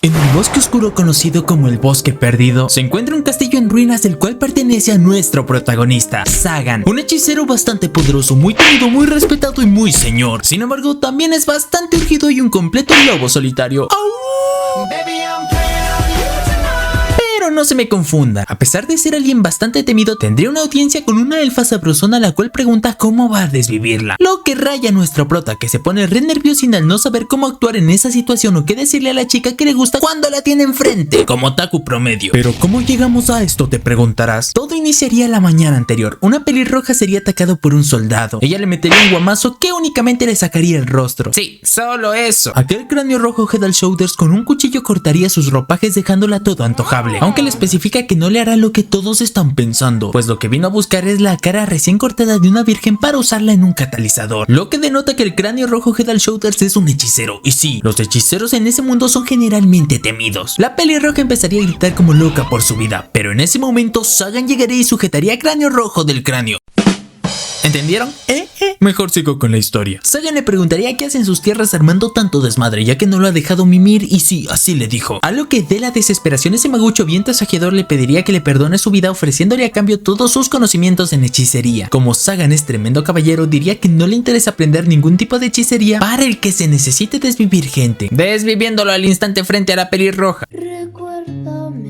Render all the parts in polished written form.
En el bosque oscuro conocido como el Bosque Perdido, se encuentra un castillo en ruinas del cual pertenece a nuestro protagonista, Sagan, un hechicero bastante poderoso, muy temido, muy respetado y muy señor. Sin embargo, también es bastante urgido y un completo lobo solitario. ¡Au! Pero no se me confunda, a pesar de ser alguien bastante temido, tendría una audiencia con una elfa sabrosona la cual pregunta cómo va a desvivirla. Lo que raya a nuestro prota, que se pone re nerviosín al no saber cómo actuar en esa situación o qué decirle a la chica que le gusta cuando la tiene enfrente, como otaku promedio. Pero ¿cómo llegamos a esto?, te preguntarás. Todo iniciaría la mañana anterior. Una pelirroja sería atacado por un soldado. Ella le metería un guamazo que únicamente le sacaría el rostro. Sí, solo eso. Aquel cráneo rojo Head and Shoulders con un cuchillo cortaría sus ropajes dejándola todo antojable. Aunque le especifica que no le hará lo que todos están pensando, pues lo que vino a buscar es la cara recién cortada de una virgen para usarla en un catalizador, lo que denota que el cráneo rojo Head and Shoulders es un hechicero. Y sí, los hechiceros en ese mundo son generalmente temidos. La pelirroja empezaría a gritar como loca por su vida, pero en ese momento Sagan llegaría y sujetaría a cráneo rojo del cráneo. ¿Entendieron? Mejor sigo con la historia. Sagan le preguntaría qué hace en sus tierras armando tanto desmadre, ya que no lo ha dejado mimir, y sí, así le dijo. A lo que de la desesperación ese magucho bien tasajeador le pediría que le perdone su vida ofreciéndole a cambio todos sus conocimientos en hechicería. Como Sagan es tremendo caballero, diría que no le interesa aprender ningún tipo de hechicería para el que se necesite desvivir gente, desviviéndolo al instante frente a la pelirroja. Recuérdame,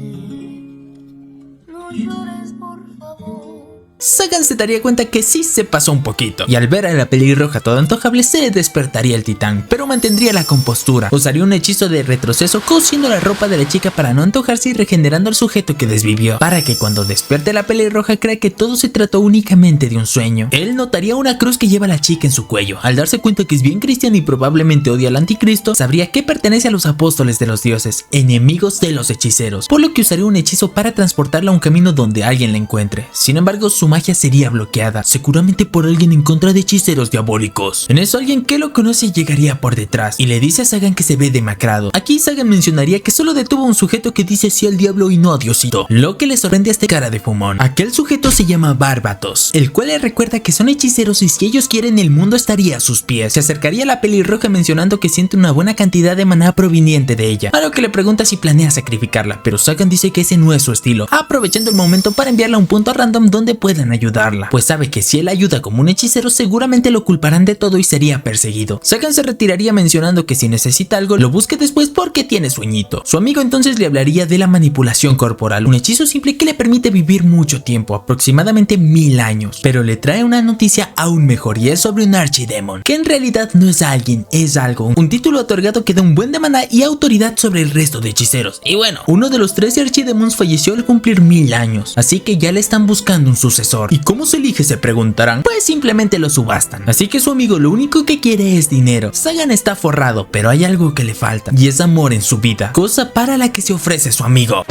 no llores por favor. Sagan se daría cuenta que sí se pasó un poquito, y al ver a la pelirroja todo antojable se despertaría el titán, pero mantendría la compostura. Usaría un hechizo de retroceso cosiendo la ropa de la chica para no antojarse y regenerando al sujeto que desvivió, para que cuando despierte la pelirroja crea que todo se trató únicamente de un sueño. Él notaría una cruz que lleva la chica en su cuello. Al darse cuenta que es bien cristiana y probablemente odia al anticristo, sabría que pertenece a los apóstoles de los dioses, enemigos de los hechiceros, por lo que usaría un hechizo para transportarla a un camino donde alguien la encuentre. Sin embargo, su magia sería bloqueada, seguramente por alguien en contra de hechiceros diabólicos. En eso alguien que lo conoce llegaría por detrás y le dice a Sagan que se ve demacrado. Aquí Sagan mencionaría que solo detuvo a un sujeto que dice sí al diablo y no a Diosito, lo que le sorprende a este cara de fumón. Aquel sujeto se llama Barbatos, el cual le recuerda que son hechiceros y si ellos quieren el mundo estaría a sus pies. Se acercaría a la pelirroja mencionando que siente una buena cantidad de maná proveniente de ella, a lo que le pregunta si planea sacrificarla, pero Sagan dice que ese no es su estilo, aprovechando el momento para enviarla a un punto random donde puedan ayudarla, pues sabe que si él ayuda como un hechicero seguramente lo culparán de todo y sería perseguido. Sagan se retiraría mencionando que si necesita algo lo busque después porque tiene sueñito. Su amigo entonces le hablaría de la manipulación corporal, un hechizo simple que le permite vivir mucho tiempo, aproximadamente 1000 años, pero le trae una noticia aún mejor y es sobre un archidemon, que en realidad no es alguien, es algo, un título otorgado que da un buen de maná y autoridad sobre el resto de hechiceros. Y bueno, uno de los 13 archidemons falleció al cumplir 1000 años, así que ya le están buscando un sucesor. ¿Y cómo se elige?, se preguntarán. Pues simplemente lo subastan. Así que su amigo lo único que quiere es dinero. Sagan está forrado, pero hay algo que le falta, y es amor en su vida, cosa para la que se ofrece su amigo.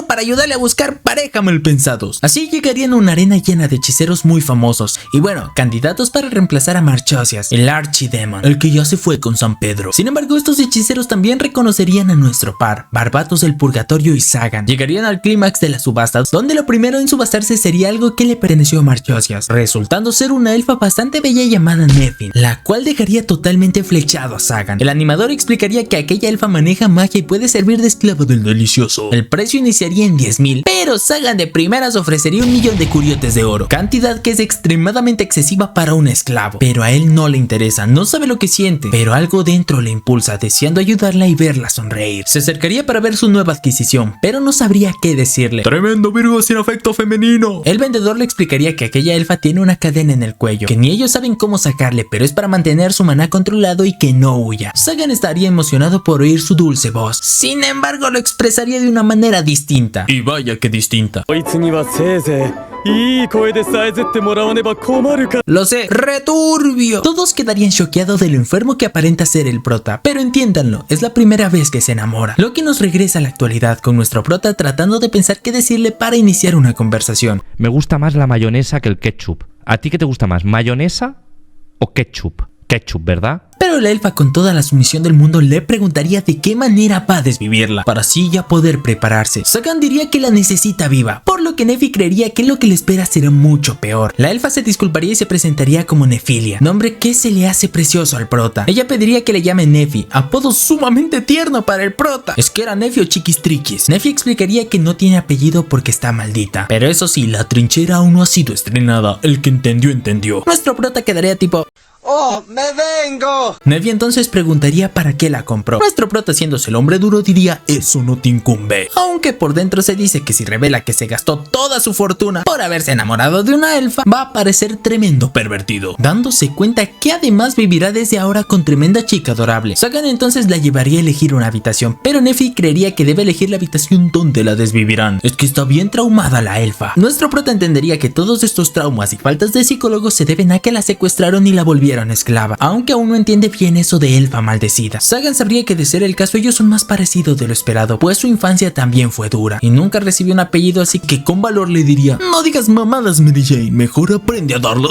Para ayudarle a buscar pareja malpensados. Así llegarían a una arena llena de hechiceros muy famosos y bueno, candidatos para reemplazar a Marchosias, el Archidemon, el que ya se fue con San Pedro. Sin embargo, estos hechiceros también reconocerían a nuestro par, Barbatos del Purgatorio y Sagan. Llegarían al clímax de la subasta, donde lo primero en subastarse sería algo que le perteneció a Marchosias, resultando ser una elfa bastante bella llamada Nefin, la cual dejaría totalmente flechado a Sagan. El animador explicaría que aquella elfa maneja magia y puede servir de esclavo del delicioso. El precio iniciaría en 10,000, pero Sagan de primeras ofrecería 1,000,000 de curiotes de oro, cantidad que es extremadamente excesiva para un esclavo, pero a él no le interesa, no sabe lo que siente, pero algo dentro le impulsa, deseando ayudarla y verla sonreír. Se acercaría para ver su nueva adquisición, pero no sabría qué decirle. ¡Tremendo Virgo sin afecto femenino! El vendedor le explicaría que aquella elfa tiene una cadena en el cuello, que ni ellos saben cómo sacarle, pero es para mantener su maná controlado y que no huya. Sagan estaría emocionado por oír su dulce voz, sin embargo lo expresaría de una manera distinta. Y vaya que distinta. Lo sé, returbio. Todos quedarían choqueados de lo enfermo que aparenta ser el prota, pero entiéndanlo, es la primera vez que se enamora. Lo que nos regresa a la actualidad con nuestro prota tratando de pensar qué decirle para iniciar una conversación. Me gusta más la mayonesa que el ketchup. ¿A ti qué te gusta más, mayonesa o ketchup? ketchup, ¿verdad? Pero la elfa, con toda la sumisión del mundo, le preguntaría de qué manera va a desvivirla, para así ya poder prepararse. Sagan diría que la necesita viva, por lo que Nefi creería que lo que le espera será mucho peor. La elfa se disculparía y se presentaría como Nefilia, nombre que se le hace precioso al prota. Ella pediría que le llame Nefi, apodo sumamente tierno para el prota. Es que era Nefi o Chiquistriquis. Nefi explicaría que no tiene apellido porque está maldita, pero eso sí, la trinchera aún no ha sido estrenada. El que entendió, entendió. Nuestro prota quedaría tipo: ¡Oh, me vengo! Nefi entonces preguntaría para qué la compró. Nuestro prota, haciéndose el hombre duro, diría: eso no te incumbe. Aunque por dentro se dice que si revela que se gastó toda su fortuna por haberse enamorado de una elfa, va a parecer tremendo pervertido, dándose cuenta que además vivirá desde ahora con tremenda chica adorable. Sagan entonces la llevaría a elegir una habitación, pero Nefi creería que debe elegir la habitación donde la desvivirán. Es que está bien traumada la elfa. Nuestro prota entendería que todos estos traumas y faltas de psicólogo se deben a que la secuestraron y la volvieron esclava, aunque aún no entiende bien eso de elfa maldecida. Sagan sabría que de ser el caso ellos son más parecidos de lo esperado, pues su infancia también fue dura y nunca recibió un apellido, así que con valor le diría: no digas mamadas, Mary Jane, mejor aprende a darlo.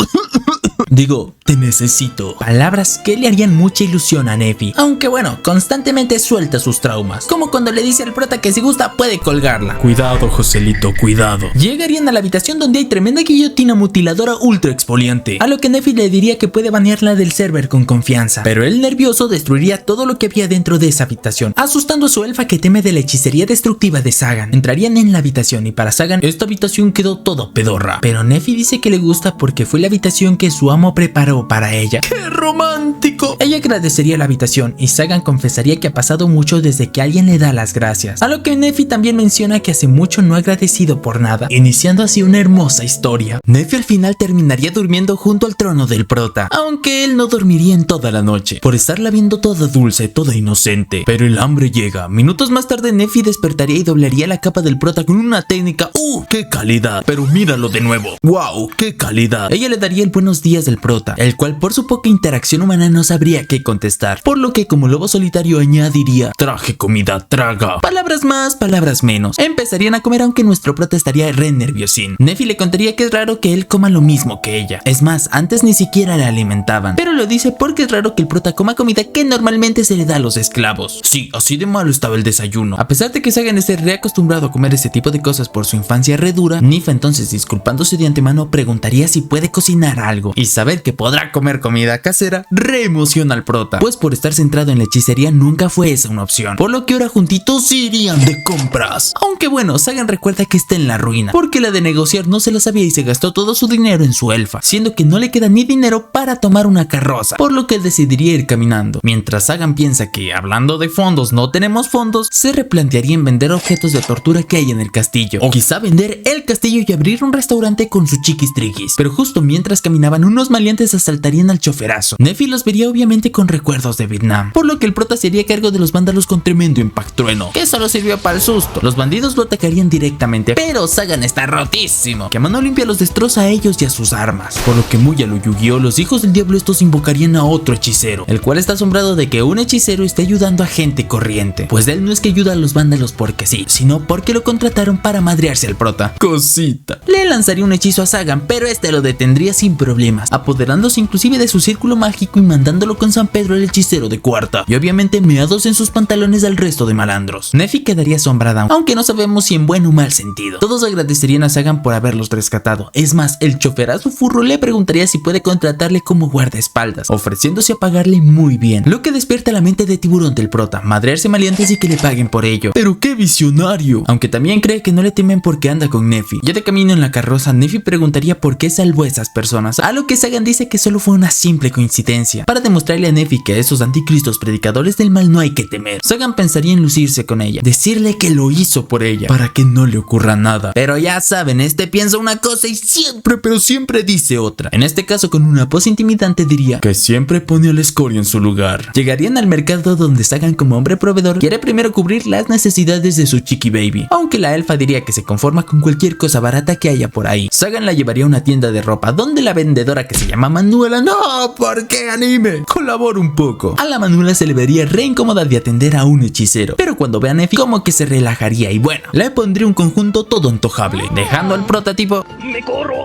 Digo, te necesito. Palabras que le harían mucha ilusión a Nefi, aunque bueno, constantemente suelta sus traumas, como cuando le dice al prota que si gusta puede colgarla. Cuidado, Joselito, cuidado. Llegarían a la habitación donde hay tremenda guillotina mutiladora ultra exfoliante, a lo que Nefi le diría que puede banearla del server con confianza, pero él nervioso destruiría todo lo que había dentro de esa habitación, asustando a su elfa que teme de la hechicería destructiva de Sagan. Entrarían en la habitación y para Sagan esta habitación quedó todo pedorra, pero Nefi dice que le gusta porque fue la habitación que su amo preparó para ella. ¡Qué romántico! Ella agradecería la habitación y Sagan confesaría que ha pasado mucho desde que alguien le da las gracias, a lo que Nefi también menciona que hace mucho no ha agradecido por nada, iniciando así una hermosa historia. Nefi al final terminaría durmiendo junto al trono del prota, aunque él no dormiría en toda la noche, por estarla viendo toda dulce, toda inocente. Pero el hambre llega. Minutos más tarde Nefi despertaría y doblaría la capa del prota con una técnica. ¡Qué calidad! Pero míralo de nuevo. ¡Wow! ¡Qué calidad! Ella le daría el buenos días del prota, el cual por su poca interacción humana no sabría qué contestar, por lo que como lobo solitario añadiría: traje comida, traga. Palabras más, palabras menos. Empezarían a comer, aunque nuestro prota estaría re nerviosín. Nefi le contaría que es raro que él coma lo mismo que ella. Es más, antes ni siquiera la alimentaban, pero lo dice porque es raro que el prota coma comida que normalmente se le da a los esclavos. Sí, así de malo estaba el desayuno. A pesar de que Sagan esté reacostumbrado a comer ese tipo de cosas por su infancia re dura, Nifa entonces, disculpándose de antemano, preguntaría si puede cocinar algo, y saber que podrá comer comida casera re emociona al prota, pues por estar centrado en la hechicería nunca fue esa una opción, por lo que ahora juntitos irían de compras. Aunque bueno, Sagan recuerda que está en la ruina, porque la de negociar no se la sabía y se gastó todo su dinero en su elfa, siendo que no le queda ni dinero para tomar una carroza, por lo que decidiría ir caminando. Mientras Sagan piensa que, hablando de fondos, no tenemos fondos, se replantearía en vender objetos de tortura que hay en el castillo, o quizá vender el castillo y abrir un restaurante con sus chiquistriquis. Pero justo mientras caminaban, unos maleantes asaltarían al choferazo. Nefi los vería obviamente con recuerdos de Vietnam, por lo que el prota se haría cargo de los vándalos con tremendo impactrueno, que solo sirvió para el susto. Los bandidos lo atacarían directamente, pero Sagan está rotísimo, que a mano limpia los destroza a ellos y a sus armas, por lo que muy a lo Yu-Gi-Oh, los hijos del diablo estos invocarían a otro hechicero, el cual está asombrado de que un hechicero esté ayudando a gente corriente, pues él no es que ayuda a los vándalos porque sí, sino porque lo contrataron para madrearse al prota. Cosita. Le lanzaría un hechizo a Sagan, pero este lo detendría sin problemas, apoderándose inclusive de su círculo mágico y mandándolo con San Pedro el hechicero de cuarta, y obviamente meados en sus pantalones al resto de malandros. Nefi quedaría asombrada, aunque no sabemos si en buen o mal sentido. Todos agradecerían a Sagan por haberlos rescatado. Es más, el choferazo furro le preguntaría si puede contratarle como guardaespaldas, ofreciéndose a pagarle muy bien, lo que despierta la mente de Tiburón del prota, madrearse maleantes y que le paguen por ello. Pero qué visionario. Aunque también cree que no le temen porque anda con Nefi. Ya de camino en la carroza, Nefi preguntaría por qué salvó a esas personas, a lo que Sagan dice que solo fue una simple coincidencia, para demostrarle a Nefi que a esos anticristos predicadores del mal no hay que temer. Sagan pensaría en lucirse con ella, decirle que lo hizo por ella, para que no le ocurra nada. Pero ya saben, este piensa una cosa y siempre, pero siempre dice otra. En este caso, con una voz intimidante diría que siempre pone al escorio en su lugar. Llegarían al mercado donde Sagan, como hombre proveedor, quiere primero cubrir las necesidades de su chiqui baby, aunque la elfa diría que se conforma con cualquier cosa barata que haya por ahí. Sagan la llevaría a una tienda de ropa, donde la vendedora que se llama Manuela. No, ¿por qué anime? Colabora un poco. A la Manuela se le vería re incómoda de atender a un hechicero, pero cuando ve a Nefi como que se relajaría y bueno, le pondría un conjunto todo antojable, dejando al prototipo. ¡Me corro!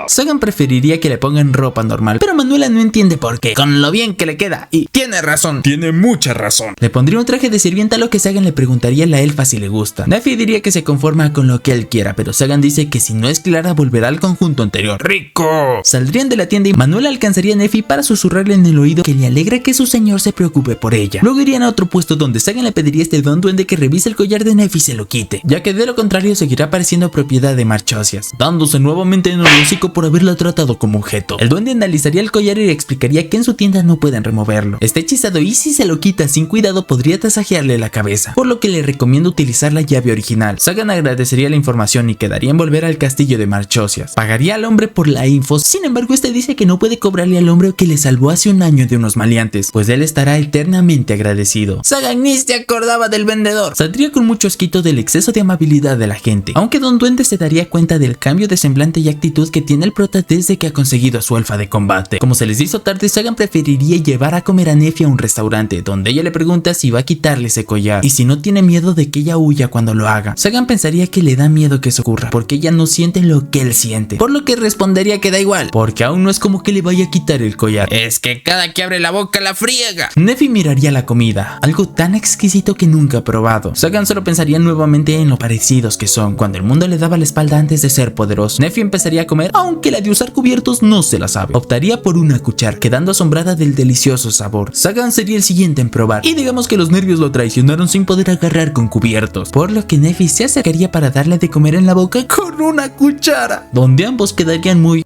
Sagan preferiría que le pongan ropa normal, pero Manuela no entiende por qué, con lo bien que le queda, y tiene razón, tiene mucha razón. Le pondría un traje de sirvienta, a lo que Sagan le preguntaría a la elfa si le gusta. Nefi diría que se conforma con lo que él quiera, pero Sagan dice que si no es clara volverá al conjunto anterior. ¡Rico! Saldrían de la tienda y Manuela alcanzaría a Nefi para susurrarle en el oído que le alegra que su señor se preocupe por ella. Luego irían a otro puesto donde Sagan le pediría a este don duende que revise el collar de Nefi y se lo quite, ya que de lo contrario seguirá pareciendo propiedad de Marchosias, dándose nuevamente en el hocico por haberla tratado como objeto. El duende analizaría el collar y le explicaría que en su tienda no pueden removerlo. Está hechizado y si se lo quita sin cuidado podría tasajearle la cabeza, por lo que le recomiendo utilizar la llave original. Sagan agradecería la información y quedaría en volver al castillo de Marchosias. Pagaría al hombre por la info, sin embargo este dice que no puede cobrarle al hombre que le salvó hace un año de unos maleantes, pues él estará eternamente agradecido. Sagan ni se acordaba del vendedor. Saldría con mucho asquito del exceso de amabilidad de la gente, aunque Don Duende se daría cuenta del cambio de semblante y actitud que tiene el prota desde que ha conseguido a su elfa de combate. Como se les hizo tarde, Sagan preferiría llevar a comer a Nefi a un restaurante, donde ella le pregunta si va a quitarle ese collar y si no tiene miedo de que ella huya cuando lo haga. Sagan pensaría que le da miedo que eso ocurra, porque ella no siente lo que él siente, por lo que respondería que da igual, porque aún no es como que le vaya a quitar el collar, es que cada que abre la boca la friega. Nefi miraría la comida, algo tan exquisito que nunca ha probado. Sagan solo pensaría nuevamente en lo parecidos que son, cuando el mundo le daba la espalda antes de ser poderoso. Nefi empezaría a comer, aunque la de usar cubiertos no se la sabe. Optaría por una cuchara, quedando asombrada del delicioso sabor. Sagan sería el siguiente en probar, y digamos que los nervios lo traicionaron sin poder agarrar con cubiertos, por lo que Nefi se acercaría para darle de comer en la boca con una cuchara, donde ambos quedarían muy...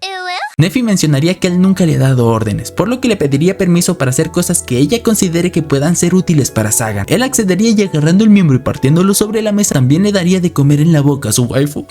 Nefi mencionaría que él nunca le ha dado órdenes, por lo que le pediría permiso para hacer cosas que ella considere que puedan ser útiles para Sagan. Él accedería y agarrando el miembro y partiéndolo sobre la mesa también le daría de comer en la boca a su waifu.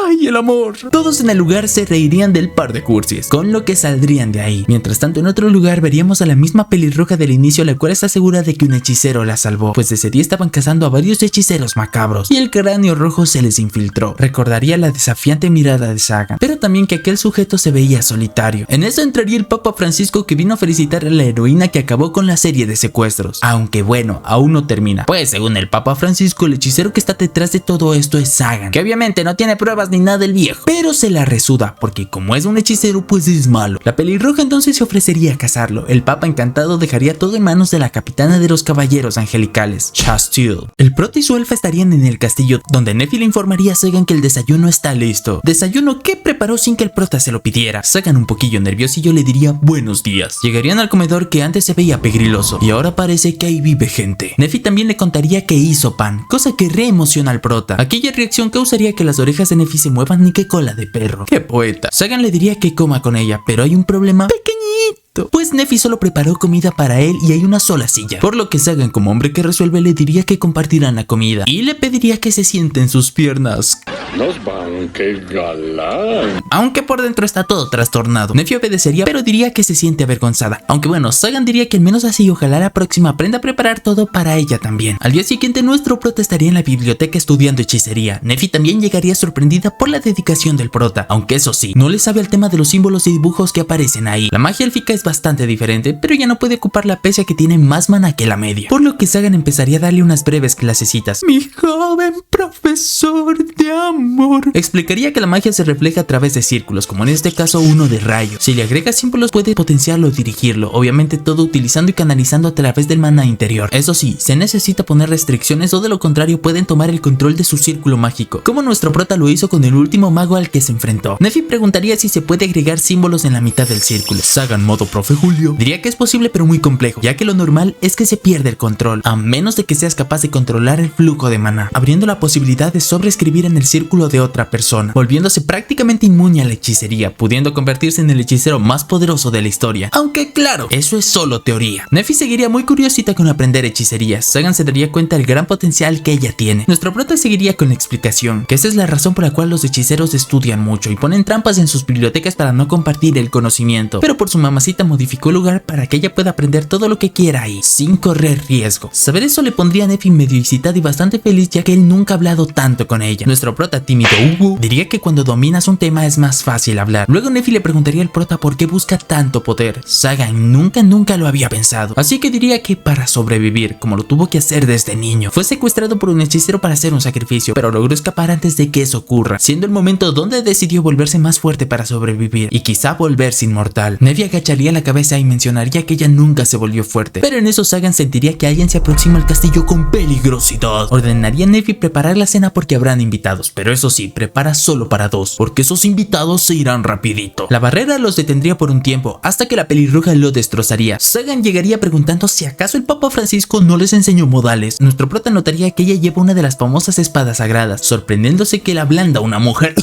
¡Ay, el amor! Todos en el lugar se reirían del par de cursis, con lo que saldrían de ahí. Mientras tanto, en otro lugar veríamos a la misma pelirroja del inicio, la cual está segura de que un hechicero la salvó, pues ese día estaban cazando a varios hechiceros macabros y el cráneo rojo se les infiltró. Recordaría la desafiante mirada de Sagan, pero también que aquel sujeto se veía solitario. En eso entraría el Papa Francisco, que vino a felicitar a la heroína que acabó con la serie de secuestros. Aunque bueno, aún no termina, pues según el Papa Francisco, el hechicero que está detrás de todo esto es Sagan, que obviamente no tiene pruebas ni nada del viejo, pero se la resuda, porque como es un hechicero pues es malo. La pelirroja entonces se ofrecería a casarlo. El Papa encantado dejaría todo en manos de la capitana de los caballeros angelicales, Chastille. El prota y su elfa estarían en el castillo, donde Nefi le informaría a Sagan que el desayuno está listo. Desayuno que preparó sin que el prota se lo pidiera. Sagan, un poquillo nerviosillo, le diría buenos días. Llegarían al comedor, que antes se veía pegriloso y ahora parece que ahí vive gente. Nefi también le contaría que hizo pan, cosa que reemociona al prota. Aquella reacción causaría que las orejas de Nefi se muevan ni que cola de perro. ¡Qué poeta! Sagan le diría que coma con ella, pero hay un problema pequeñito, pues Nefi solo preparó comida para él y hay una sola silla, por lo que Sagan, como hombre que resuelve, le diría que compartirán la comida y le pediría que se siente en sus piernas. Nos van, qué galán. Aunque por dentro está todo trastornado. Nefi obedecería, pero diría que se siente avergonzada. Aunque bueno, Sagan diría que al menos así ojalá la próxima aprenda a preparar todo para ella también. Al día siguiente nuestro prota estaría en la biblioteca estudiando hechicería. Nefi también llegaría sorprendida por la dedicación del prota, aunque eso sí, no le sabe al tema de los símbolos y dibujos que aparecen ahí. La magia élfica es bastante diferente, pero ya no puede ocuparla pese a que tiene más mana que la media, por lo que Sagan empezaría a darle unas breves clasecitas. Mi joven profesor de amor. Explicaría que la magia se refleja a través de círculos, como en este caso uno de rayo. Si le agrega símbolos puede potenciarlo o dirigirlo, obviamente todo utilizando y canalizando a través del mana interior. Eso sí, se necesita poner restricciones o de lo contrario pueden tomar el control de su círculo mágico, como nuestro prota lo hizo con el último mago al que se enfrentó. Nefi preguntaría si se puede agregar símbolos en la mitad del círculo. Sagan, modo profe Julio, diría que es posible pero muy complejo, ya que lo normal es que se pierde el control, a menos de que seas capaz de controlar el flujo de maná, abriendo la posibilidad de sobreescribir en el círculo de otra persona, volviéndose prácticamente inmune a la hechicería, pudiendo convertirse en el hechicero más poderoso de la historia. Aunque claro, eso es solo teoría. Nefi seguiría muy curiosita con aprender hechicería. Sagan se daría cuenta del gran potencial que ella tiene. Nuestro prota seguiría con la explicación, que esa es la razón por la cual los hechiceros estudian mucho y ponen trampas en sus bibliotecas para no compartir el conocimiento, pero por su mamacita modificó el lugar para que ella pueda aprender todo lo que quiera ahí, sin correr riesgo. Saber eso le pondría a Nefi medio excitada y bastante feliz, ya que él nunca ha hablado hablado tanto con ella. Nuestro prota tímido Hugo diría que cuando dominas un tema es más fácil hablar. Luego Nephi le preguntaría al prota por qué busca tanto poder. Sagan nunca lo había pensado, así que diría que para sobrevivir, como lo tuvo que hacer desde niño. Fue secuestrado por un hechicero para hacer un sacrificio, pero logró escapar antes de que eso ocurra, siendo el momento donde decidió volverse más fuerte para sobrevivir y quizá volverse inmortal. Nephi agacharía la cabeza y mencionaría que ella nunca se volvió fuerte, pero en eso Sagan sentiría que alguien se aproxima al castillo con peligrosidad. Ordenaría a Nephi preparar la cena porque habrán invitados, pero eso sí, prepara solo para 2, porque esos invitados se irán rapidito. La barrera los detendría por un tiempo, hasta que la pelirroja lo destrozaría. Sagan llegaría preguntando si acaso el Papa Francisco no les enseñó modales. Nuestro prota notaría que ella lleva una de las famosas espadas sagradas, sorprendiéndose que la blanda una mujer...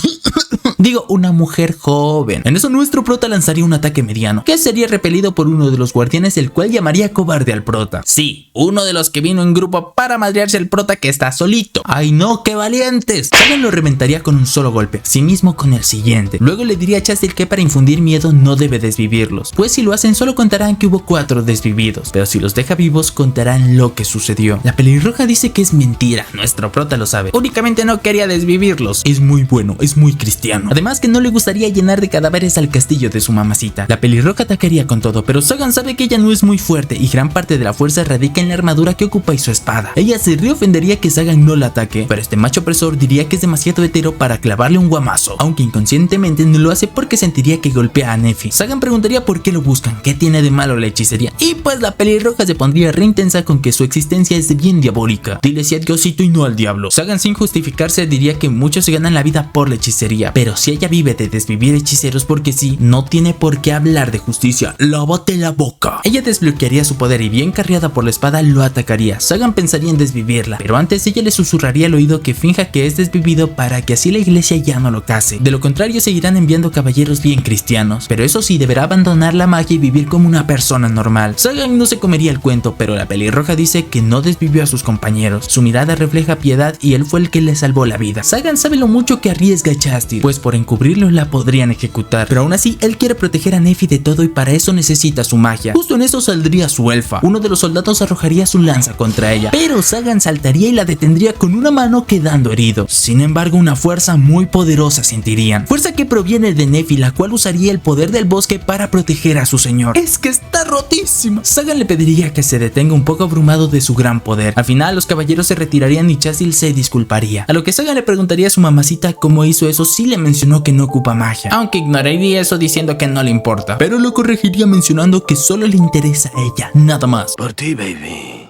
Digo, una mujer joven. En eso nuestro prota lanzaría un ataque mediano, que sería repelido por uno de los guardianes, el cual llamaría cobarde al prota. Sí, uno de los que vino en grupo para madrearse al prota que está solito. ¡Ay no, qué valientes! Sagan lo reventaría con un solo golpe, asimismo con el siguiente. Luego le diría a Chastil que para infundir miedo no debe desvivirlos, pues si lo hacen solo contarán que hubo 4 desvividos, pero si los deja vivos contarán lo que sucedió. La pelirroja dice que es mentira, nuestro prota lo sabe, únicamente no quería desvivirlos. Es muy bueno, es muy cristiano. Además que no le gustaría llenar de cadáveres al castillo de su mamacita. La pelirroja atacaría con todo, pero Sagan sabe que ella no es muy fuerte y gran parte de la fuerza radica en la armadura que ocupa y su espada. Ella se reofendería que Sagan no la ataque, pero este macho opresor diría que es demasiado hetero para clavarle un guamazo, aunque inconscientemente no lo hace porque sentiría que golpea a Nephi. Sagan preguntaría por qué lo buscan, qué tiene de malo la hechicería, y pues la pelirroja se pondría re intensa con que su existencia es bien diabólica. Dile sí a Diosito y no al diablo. Sagan sin justificarse diría que muchos se ganan la vida por la hechicería, pero si ella vive de desvivir hechiceros porque sí, no tiene por qué hablar de justicia. Lávate la boca. Ella desbloquearía su poder y bien carriada por la espada lo atacaría. Sagan pensaría en desvivirla, pero antes ella le susurraría al oído que finja que es desvivido para que así la iglesia ya no lo case. De lo contrario seguirán enviando caballeros bien cristianos, pero eso sí, deberá abandonar la magia y vivir como una persona normal. Sagan no se comería el cuento, pero la pelirroja dice que no desvivió a sus compañeros. Su mirada refleja piedad y él fue el que le salvó la vida. Sagan sabe lo mucho que arriesga Chastil, pues por encubrirlo la podrían ejecutar, pero aún así él quiere proteger a Nephi de todo y para eso necesita su magia. Justo en eso saldría su elfa. Uno de los soldados arrojaría su lanza contra ella, pero Sagan saltaría y la detendría con una mano quedando herido. Sin embargo, una fuerza muy poderosa sentirían, fuerza que proviene de Nephi, la cual usaría el poder del bosque para proteger a su señor. Es que está rotísima. Sagan le pediría que se detenga, un poco abrumado de su gran poder. Al final los caballeros se retirarían y Chastil se disculparía, a lo que Sagan le preguntaría a su mamacita cómo hizo eso si le mencionó que no ocupa magia, aunque ignoraría eso diciendo que no le importa, pero lo corregiría mencionando que solo le interesa a ella, nada más. Por ti, baby.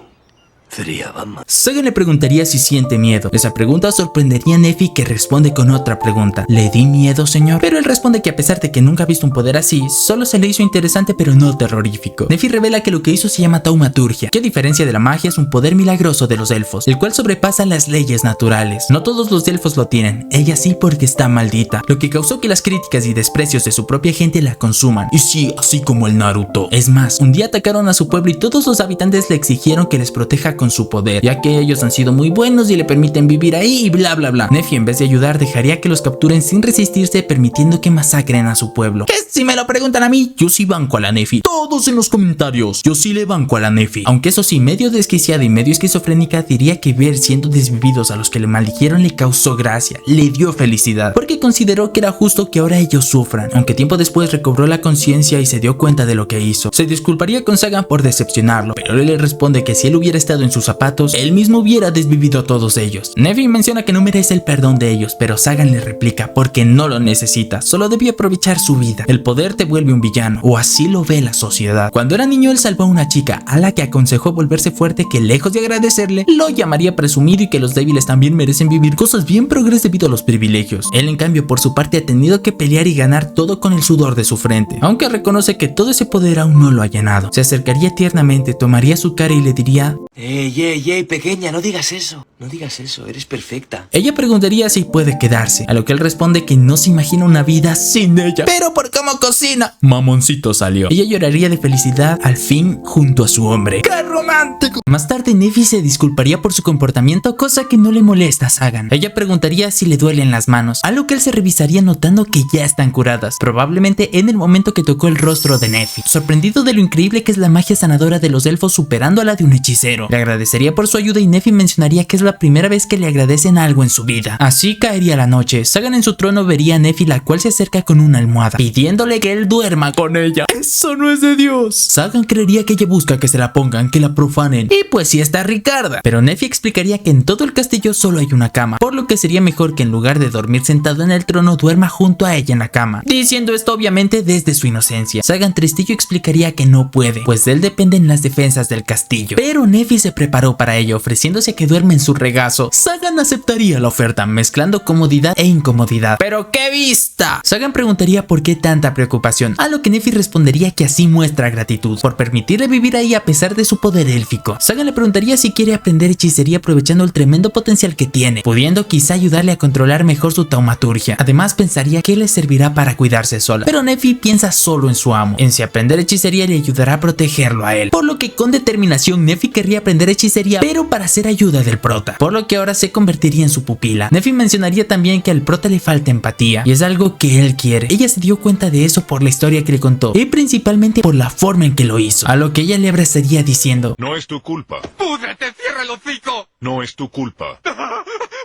Sería Batman. Sagan le preguntaría si siente miedo. Esa pregunta sorprendería a Nephi, que responde con otra pregunta. ¿Le di miedo, señor? Pero él responde que a pesar de que nunca ha visto un poder así, solo se le hizo interesante pero no terrorífico. Nephi revela que lo que hizo se llama taumaturgia, que a diferencia de la magia es un poder milagroso de los elfos, el cual sobrepasa las leyes naturales. No todos los elfos lo tienen, ella sí porque está maldita, lo que causó que las críticas y desprecios de su propia gente la consuman. Y sí, así como el Naruto. Es más, un día atacaron a su pueblo y todos los habitantes le exigieron que les proteja con su poder, ya que ellos han sido muy buenos y le permiten vivir ahí y bla bla bla. Nephi en vez de ayudar dejaría que los capturen sin resistirse, permitiendo que masacren a su pueblo. ¿Qué? Si me lo preguntan a mí, yo sí banco a la Nephi. Todos en los comentarios, yo sí le banco a la Nephi. Aunque eso sí, medio desquiciada y medio esquizofrénica, diría que ver siendo desvividos a los que le maldijeron le causó gracia, le dio felicidad, porque consideró que era justo que ahora ellos sufran. Aunque tiempo después recobró la conciencia y se dio cuenta de lo que hizo. Se disculparía con Sagan por decepcionarlo, pero él le responde que si él hubiera estado en sus zapatos, él mismo hubiera desvivido a todos ellos. Nephi menciona que no merece el perdón de ellos, pero Sagan le replica porque no lo necesita, solo debía aprovechar su vida. El poder te vuelve un villano, o así lo ve la sociedad. Cuando era niño él salvó a una chica, a la que aconsejó volverse fuerte, que lejos de agradecerle, lo llamaría presumido y que los débiles también merecen vivir cosas bien progres debido a los privilegios. Él en cambio por su parte ha tenido que pelear y ganar todo con el sudor de su frente, aunque reconoce que todo ese poder aún no lo ha llenado. Se acercaría tiernamente, tomaría su cara y le diría: Ey, pequeña, no digas eso. No digas eso, eres perfecta. Ella preguntaría si puede quedarse, a lo que él responde que no se imagina una vida sin ella. Pero por cómo no cocina. Mamoncito salió. Ella lloraría de felicidad al fin junto a su hombre. ¡Qué romántico! Más tarde Nephi se disculparía por su comportamiento, cosa que no le molesta a Sagan. Ella preguntaría si le duelen las manos, a lo que él se revisaría notando que ya están curadas, probablemente en el momento que tocó el rostro de Nephi. Sorprendido de lo increíble que es la magia sanadora de los elfos superando a la de un hechicero, le agradecería por su ayuda y Nephi mencionaría que es la primera vez que le agradecen algo en su vida. Así caería la noche. Sagan en su trono vería a Nephi, la cual se acerca con una almohada, pidiéndole que él duerma con ella. ¡Eso no es de Dios! Sagan creería que ella busca que se la pongan, que la profanen, y pues sí está Ricarda. Pero Nephi explicaría que en todo el castillo solo hay una cama, por lo que sería mejor que en lugar de dormir sentado en el trono duerma junto a ella en la cama, diciendo esto obviamente desde su inocencia. Sagan tristillo explicaría que no puede, pues de él dependen las defensas del castillo, pero Nephi se preparó para ello, ofreciéndose a que duerme en su regazo. Sagan aceptaría la oferta, mezclando comodidad e incomodidad. ¡Pero qué vista! Sagan preguntaría por qué tanta preocupación, a lo que Nephi respondería que así muestra gratitud por permitirle vivir ahí a pesar de su poder élfico. Sagan le preguntaría si quiere aprender hechicería aprovechando el tremendo potencial que tiene, pudiendo quizá ayudarle a controlar mejor su taumaturgia. Además pensaría que le servirá para cuidarse sola, pero Nephi piensa solo en su amo, en si aprender hechicería le ayudará a protegerlo a él, por lo que con determinación Nephi querría aprender hechicería, pero para hacer ayuda del prota, por lo que ahora se convertiría en su pupila. Nephi mencionaría también que al prota le falta empatía, y es algo que él quiere. Ella se dio cuenta de eso por la historia que le contó, y principalmente por la forma en que lo hizo, a lo que ella le abrazaría diciendo: No es tu culpa. ¡Púdrete, cierra el hocico! No es tu culpa.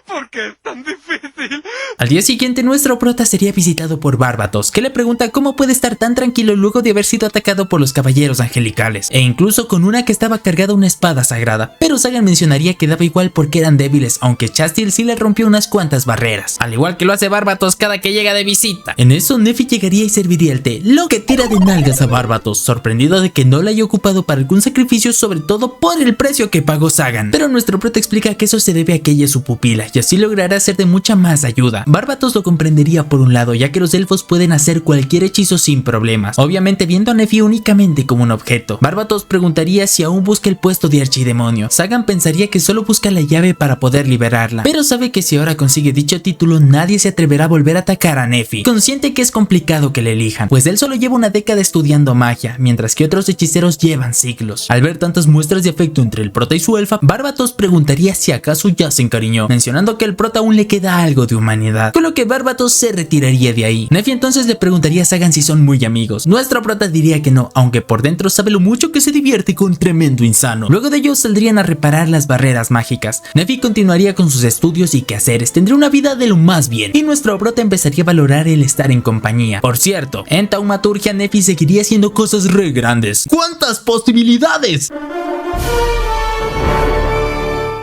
¿Por qué es tan difícil? Al día siguiente nuestro prota sería visitado por Bárbatos, que le pregunta cómo puede estar tan tranquilo luego de haber sido atacado por los caballeros angelicales, e incluso con una que estaba cargada una espada sagrada, pero Sagan mencionaría que daba igual porque eran débiles, aunque Chastil sí le rompió unas cuantas barreras, al igual que lo hace Bárbatos cada que llega de visita. En eso Nephi llegaría y serviría el té, lo que tira de nalgas a Bárbatos, sorprendido de que no la haya ocupado para algún sacrificio, sobre todo por el precio que pagó Sagan, pero nuestro prota explica que eso se debe a que ella es su pupila y así logrará ser de mucha más ayuda. Bárbatos lo comprendería por un lado, ya que los elfos pueden hacer cualquier hechizo sin problemas, obviamente viendo a Nephi únicamente como un objeto. Bárbatos preguntaría si aún busca el puesto de archidemonio. Sagan pensaría que solo busca la llave para poder liberarla, pero sabe que si ahora consigue dicho título nadie se atreverá a volver a atacar a Nephi, consciente que es complicado que le elijan, pues él solo lleva una década estudiando magia, mientras que otros hechiceros llevan siglos. Al ver tantas muestras de afecto entre el prota y su elfa, Bárbatos preguntaría si acaso ya se encariñó, mencionando que al prota aún le queda algo de humanidad, con lo que Bárbatos se retiraría de ahí. Nephi entonces le preguntaría a Sagan si son muy amigos. Nuestro prota diría que no, aunque por dentro sabe lo mucho que se divierte con tremendo insano. Luego de ello saldrían a reparar las barreras mágicas. Nephi continuaría con sus estudios y quehaceres, tendría una vida de lo más bien, y nuestro prota empezaría a valorar el estar en compañía. Por cierto, en taumaturgia Nephi seguiría haciendo cosas re grandes. ¡Cuántas posibilidades!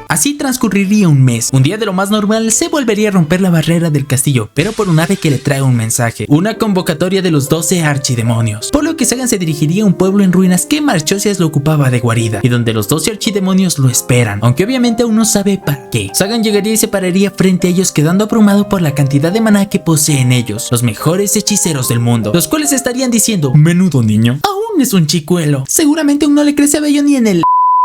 Así transcurriría un mes. Un día de lo más normal se volvería a romper la barrera del castillo, pero por un ave que le trae un mensaje, una convocatoria de los 12 archidemonios, por lo que Sagan se dirigiría a un pueblo en ruinas que Marchosias lo ocupaba de guarida, y donde los 12 archidemonios lo esperan, aunque obviamente aún no sabe para qué. Sagan llegaría y se pararía frente a ellos, quedando abrumado por la cantidad de maná que poseen ellos, los mejores hechiceros del mundo, los cuales estarían diciendo: menudo niño, aún es un chicuelo, seguramente aún no le crece vello ni en el...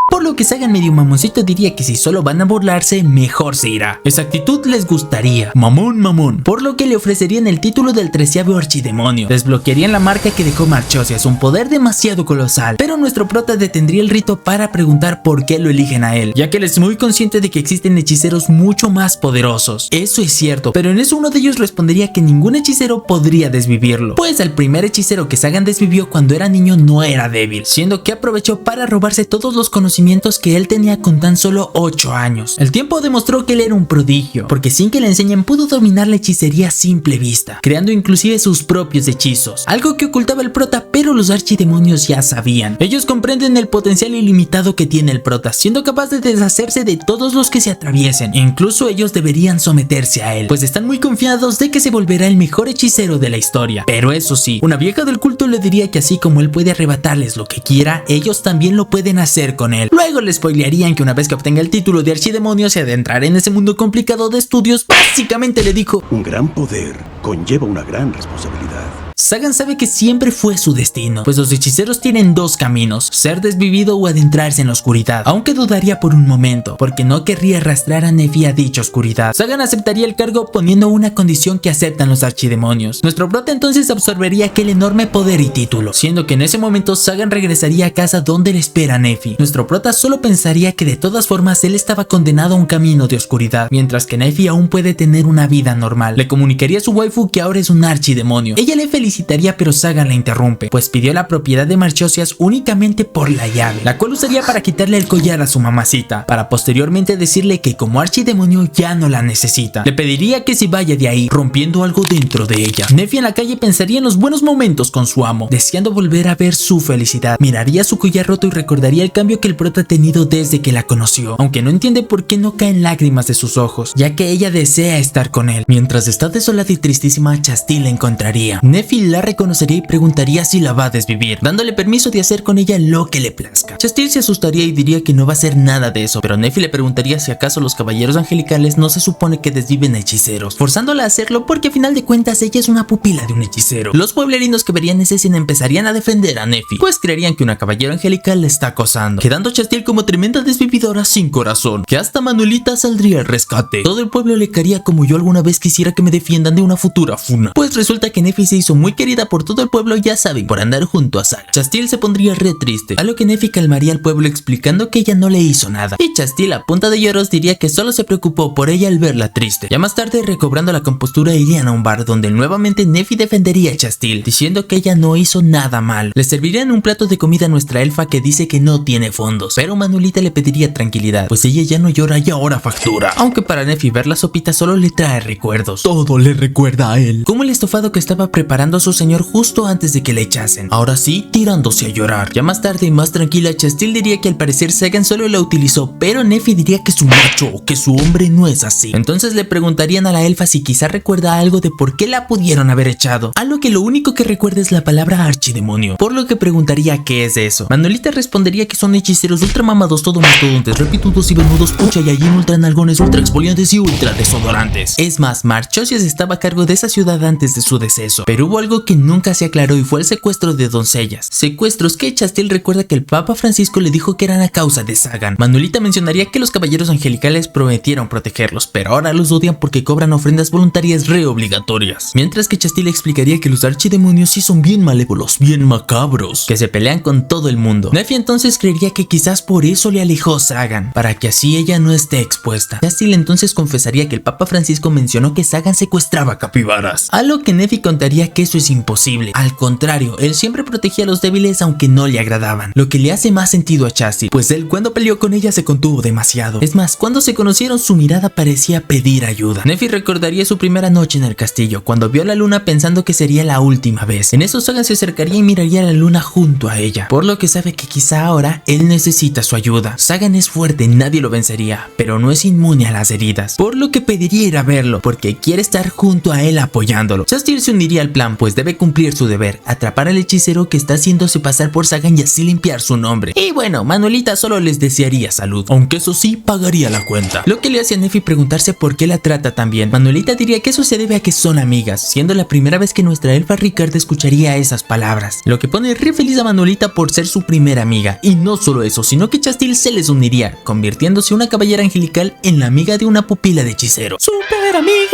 Por lo que Sagan medio mamoncito diría que si solo van a burlarse, mejor se irá. Esa actitud les gustaría. Mamón. Por lo que le ofrecerían el título del 13º archidemonio. Desbloquearían la marca que dejó Marchosias, un poder demasiado colosal. Pero nuestro prota detendría el rito para preguntar por qué lo eligen a él, ya que él es muy consciente de que existen hechiceros mucho más poderosos. Eso es cierto, pero en eso uno de ellos respondería que ningún hechicero podría desvivirlo, pues el primer hechicero que Sagan desvivió cuando era niño no era débil, siendo que aprovechó para robarse todos los conocimientos que él tenía con tan solo 8 años. El tiempo demostró que él era un prodigio, porque sin que le enseñen pudo dominar la hechicería a simple vista, creando inclusive sus propios hechizos, algo que ocultaba el prota, pero los archidemonios ya sabían. Ellos comprenden el potencial ilimitado que tiene el prota, siendo capaz de deshacerse de todos los que se atraviesen, e incluso ellos deberían someterse a él, pues están muy confiados de que se volverá el mejor hechicero de la historia. Pero eso sí, una vieja del culto le diría que así como él puede arrebatarles lo que quiera, ellos también lo pueden hacer con él. Luego le spoilearían que una vez que obtenga el título de archidemonio se adentrará en ese mundo complicado de estudios. Básicamente le dijo: un gran poder conlleva una gran responsabilidad. Sagan sabe que siempre fue su destino, pues los hechiceros tienen dos caminos, ser desvivido o adentrarse en la oscuridad, aunque dudaría por un momento, porque no querría arrastrar a Nephi a dicha oscuridad. Sagan aceptaría el cargo poniendo una condición que aceptan los archidemonios. Nuestro prota entonces absorbería aquel enorme poder y título, siendo que en ese momento Sagan regresaría a casa donde le espera Nephi. Nuestro prota solo pensaría que de todas formas él estaba condenado a un camino de oscuridad, mientras que Nephi aún puede tener una vida normal. Le comunicaría a su waifu que ahora es un archidemonio. Ella le felicitaría, pero Sagan la interrumpe, pues pidió la propiedad de Marchosias únicamente por la llave, la cual usaría para quitarle el collar a su mamacita, para posteriormente decirle que como archidemonio ya no la necesita. Le pediría que se vaya de ahí, rompiendo algo dentro de ella. Nephi en la calle pensaría en los buenos momentos con su amo, deseando volver a ver su felicidad. Miraría su collar roto y recordaría el cambio que el prota ha tenido desde que la conoció, aunque no entiende por qué no caen lágrimas de sus ojos, ya que ella desea estar con él. Mientras está desolada y tristísima, Chastil la encontraría. Nephi la reconocería y preguntaría si la va a desvivir, dándole permiso de hacer con ella lo que le plazca. Chastil se asustaría y diría que no va a hacer nada de eso, pero Nephi le preguntaría si acaso los caballeros angelicales no se supone que desviven a hechiceros, forzándola a hacerlo porque a final de cuentas ella es una pupila de un hechicero. Los pueblerinos que verían esa escena empezarían a defender a Nephi, pues creerían que una caballero angelical le está acosando, quedando Chastil como tremenda desvividora sin corazón, que hasta Manuelita saldría al rescate. Todo el pueblo le caería como yo alguna vez quisiera que me defiendan de una futura funa, pues resulta que Nephi se hizo muy querida por todo el pueblo, ya saben, por andar junto a Sagan. Chastil se pondría re triste, a lo que Nephi calmaría al pueblo explicando que ella no le hizo nada, y Chastil a punta de lloros diría que solo se preocupó por ella al verla triste. Ya más tarde, recobrando la compostura, irían a un bar donde nuevamente Nephi defendería a Chastil, diciendo que ella no hizo nada mal. Le servirían un plato de comida a nuestra elfa que dice que no tiene fondos, pero Manuelita le pediría tranquilidad, pues ella ya no llora y ahora factura. Aunque para Nephi ver la sopita solo le trae recuerdos, todo le recuerda a él, como el estofado que estaba preparando a su señor justo antes de que le echasen, ahora sí tirándose a llorar. Ya más tarde, más tranquila, Chastil diría que al parecer Sagan solo la utilizó, pero Nephi diría que su macho o que su hombre no es así. Entonces le preguntarían a la elfa si quizá recuerda algo de por qué la pudieron haber echado, a lo que lo único que recuerda es la palabra archidemonio, por lo que preguntaría qué es eso. Manuelita respondería que son hechiceros ultra mamados, todo mastodontes, repitudos y venudos, pucha y allí ultra nalgones, ultra exfoliantes y ultra desodorantes. Es más, Marchosias estaba a cargo de esa ciudad antes de su deceso, pero hubo algo que nunca se aclaró y fue el secuestro de doncellas, secuestros que Chastil recuerda que el Papa Francisco le dijo que eran a causa de Sagan. Manuelita mencionaría que los caballeros angelicales prometieron protegerlos, pero ahora los odian porque cobran ofrendas voluntarias reobligatorias, mientras que Chastil explicaría que los archidemonios sí son bien malévolos, bien macabros, que se pelean con todo el mundo. Nephi entonces creería que quizás por eso le alejó Sagan, para que así ella no esté expuesta. Chastil entonces confesaría que el Papa Francisco mencionó que Sagan secuestraba capibaras, a lo que Nephi contaría que eso es imposible. Al contrario, él siempre protegía a los débiles aunque no le agradaban, lo que le hace más sentido a Chastil, pues él cuando peleó con ella se contuvo demasiado. Es más, cuando se conocieron su mirada parecía pedir ayuda. Nephi recordaría su primera noche en el castillo, cuando vio la luna pensando que sería la última vez. En eso Sagan se acercaría y miraría a la luna junto a ella, por lo que sabe que quizá ahora él necesita su ayuda. Sagan es fuerte, nadie lo vencería, pero no es inmune a las heridas, por lo que pediría ir a verlo, porque quiere estar junto a él apoyándolo. Chastil se uniría al plan, pues debe cumplir su deber, atrapar al hechicero que está haciéndose pasar por Sagan y así limpiar su nombre. Y bueno, Manuelita solo les desearía salud, aunque eso sí pagaría la cuenta, lo que le hace a Nephi preguntarse por qué la trata tan bien. Manuelita diría que eso se debe a que son amigas, siendo la primera vez que nuestra elfa Ricarda escucharía esas palabras, lo que pone re feliz a Manuelita por ser su primera amiga. Y no solo eso, sino que Chastil se les uniría, convirtiéndose una caballera angelical en la amiga de una pupila de hechicero. ¡Super amigas!